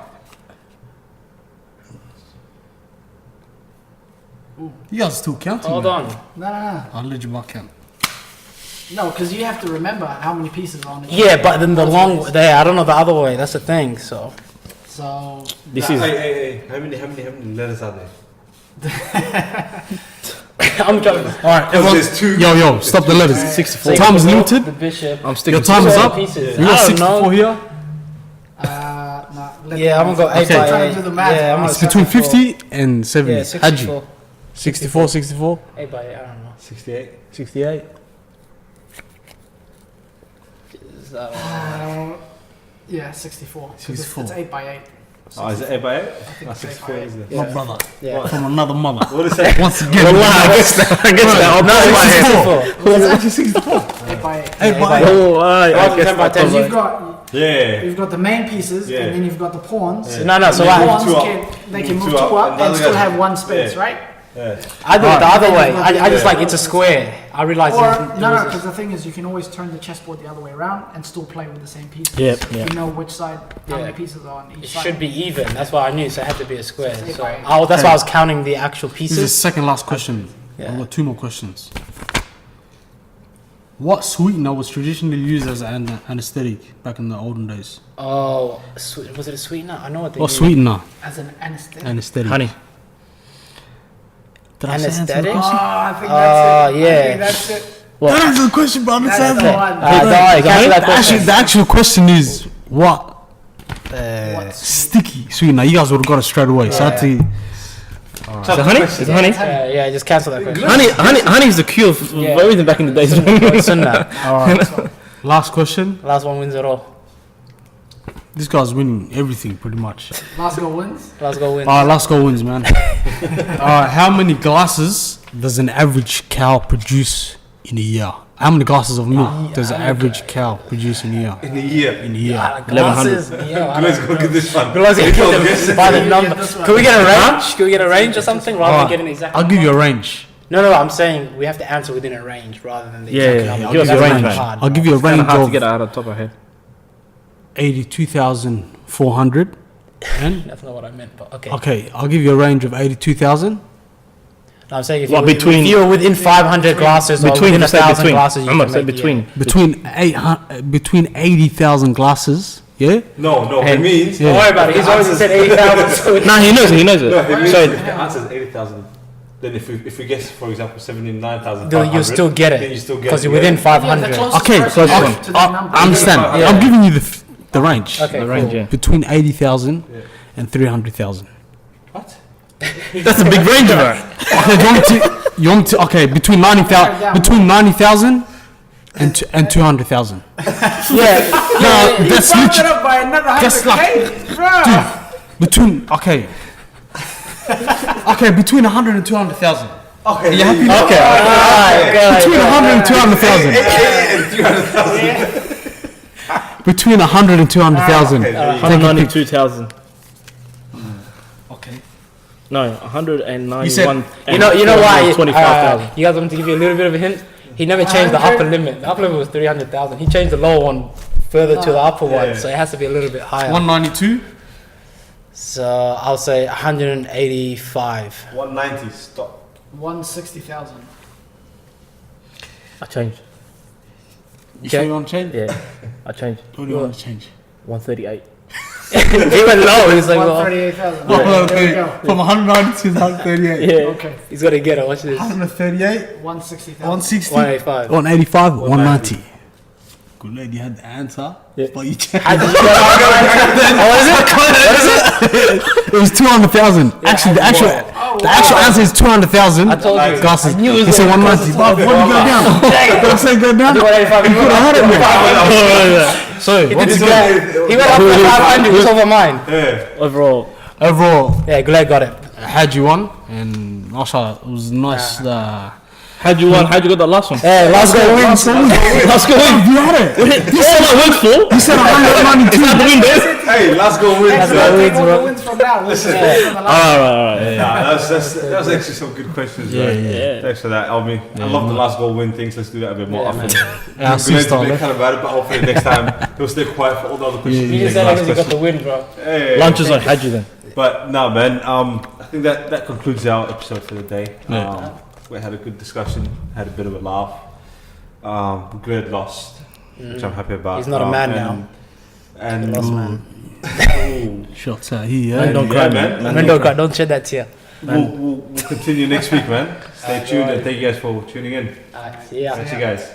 You guys are still counting. Hold man. on. No. I'll let you mark count. No, because you have to remember how many pieces are on it. Yeah, but then the long there, I don't know the other way. That's the thing. So So This Hey, is. hey. How many letters are there? I'm trying. All right, everyone. there's two. Yo, stop the letters. 64. Time is limited. The bishop. I'm sticking Your time to is 12 up. pieces. We got I don't 64 know. here. yeah, I'm gonna go 8 Okay. by Trying 8. to do the math. Yeah, I'm gonna It's between 64. 50 and 70. Yeah, 64. 64, 64. 8 by 8. I don't know. 68. 68. So, Yeah, 64. 'cause 64. It's 8 by 8. Oh, is it 8 by 8? think Ah, it's 64 8 by is it? My brother. yeah. From another mother. What is that? Once again. I guess that. No, it's 64. It's actually 64. 8 by 8. 8 by 8. Oh, I Rather guess than 10 by that 10, was You've like- got Yeah. you've got the main pieces, Yeah. and then you've got the pawns. Yeah. No, so The I pawns two up. they can Move move two two up, up and and the still other have guy- one space, yeah. right? Yeah. I do it the other way. I just Yeah. like it's a square. I realize Or there no, was a- because the thing is, you can always turn the chessboard the other way around and still play with the same pieces. Yeah, So yeah. You know which side, how Yeah. many pieces are on each it side. should be even. That's what I knew. So it had to be a square. So it's So 8 by 8. that's why I was counting the actual This is the pieces. second last question. Yeah. I've got 2 more questions. What sweetener was traditionally used as an anesthetic back in the olden days? Oh, was it a sweetener? I know what they What use. sweetener? As an anesthetic. Anesthetic. Honey. Did I say answer the Anesthetic? question? I think that's it. I yeah. think that's it. That answers the question, bro. Let's That's answer the it. one. Cancel that question. The actual question is what sticky sweetener? You guys would have got it straight away. So I had to. Is it honey? Is it honey? Yeah, just cancel that question. Honey is the cure for Yeah. everything back in the days. Sunnah. All right. Last question. Last one wins it all. This guy's winning everything pretty much. Last goal wins. Let's go win. All right, last go wins, man. All right, how many glasses does an average cow produce in a year? How many glasses of milk does an average cow produce in a year? In a year. In a year. Glasses. Yeah, I Let's don't go know. get this one. Let's get them by the number. this one. Can we get a range? Can we get a range or something rather All than right, getting exact? I'll give you a range. No. I'm saying we have to answer within a range rather than the Yeah, exact yeah, number. yeah. Give us That's a range, kinda man. hard. I'll give you a Kind range of hard to of get out of the top of our head. 82,400. And That's not what I meant, but okay. okay, I'll give you a range of 82,000. No, I'm saying if, Well, you, between- if you're within 500 glasses or Between, within let's say 1,000 between. glasses, you I'm can gonna say make, between. Between 80,000 glasses. Yeah. No, it And- means. Don't worry about it. He's already said 80,000. So Nah, he knows it. No, it means So if the answer is 80,000, then if we guess, for example, 79,000, you'll still get then it you still get because it. you're within Yeah, the 500. closest Okay, person close to that number. I understand. Yeah. I'm giving you the range. Okay, the range, cool. yeah. Between 80,000 and 300,000. What? That's a big range, bro. Okay, you want me to okay, between 90,000 and 200,000. Yeah. No, You that's bumped it literally up by another That's 100K, bro. between okay, between 100 and 200,000. Okay. You happy? Okay. Alright, Between 100 and 200,000. Between 100 and 200,000. Okay, there you go. 192,000. Okay. No, 191. You said- You know why? 25,000. You guys want me to give you a little bit of a hint? He never changed the upper limit. The upper limit was 300,000. He changed the lower one further to the upper one, Yeah. so it has to be a little bit higher. 192. So I'll say 185. 190, stop. 160,000. I changed. You sure you want to change? Yeah, I changed. What do you want to change? 138. He went low. He's like, well, 138,000. Well, There we go. From 190 to 138. Yeah. Okay. he's got to get it. Watch this. 138, 160,000. 160, 185. 185, 190. Good lady had the answer, Yeah. but you changed. How did you get It was 200,000. Actually, the actual answer is 200,000. I told you. Glasses. I knew it was He said gonna be 190. But what did you go down? Did I say go down? Did 185. You could have had it, man. So, He once did his again, glad. He went up for 500. It's over mine. Yeah. Overall, Yeah, Glad got it. Had you won, and mashallah, it was nice. how'd you won? How'd you got the last one? Hey, last go win. Last go in. You had it. This is what I went for. You said 192. Out the window. Hey, let's go win. Let's man. go take wins, all bro. the wins from now. Listen, Alright. Nah, that was actually some good questions. Yeah, man. yeah. Thanks for that, Almi. I love the last goal win things. Let's do that a bit more often. Yeah, Glenn's sister, a bit left. kind of bad, but hopefully next time he'll stay quiet for all the other questions. You Take just said last like you got the question. win, bro. Hey, Lunch is on Hajj then. But no, man. I think that concludes our episode for the day. Yeah. We had a good discussion, had a bit of a laugh. Grid lost, which I'm happy about. He's not a man now. And Lost man. Ooh. Shots out here. Man, don't Yeah, cry, man. man. Man, don't cry. Don't shed that tear. We'll continue next week, man. Stay tuned and thank you guys for tuning in. Yeah. Thanks, you guys.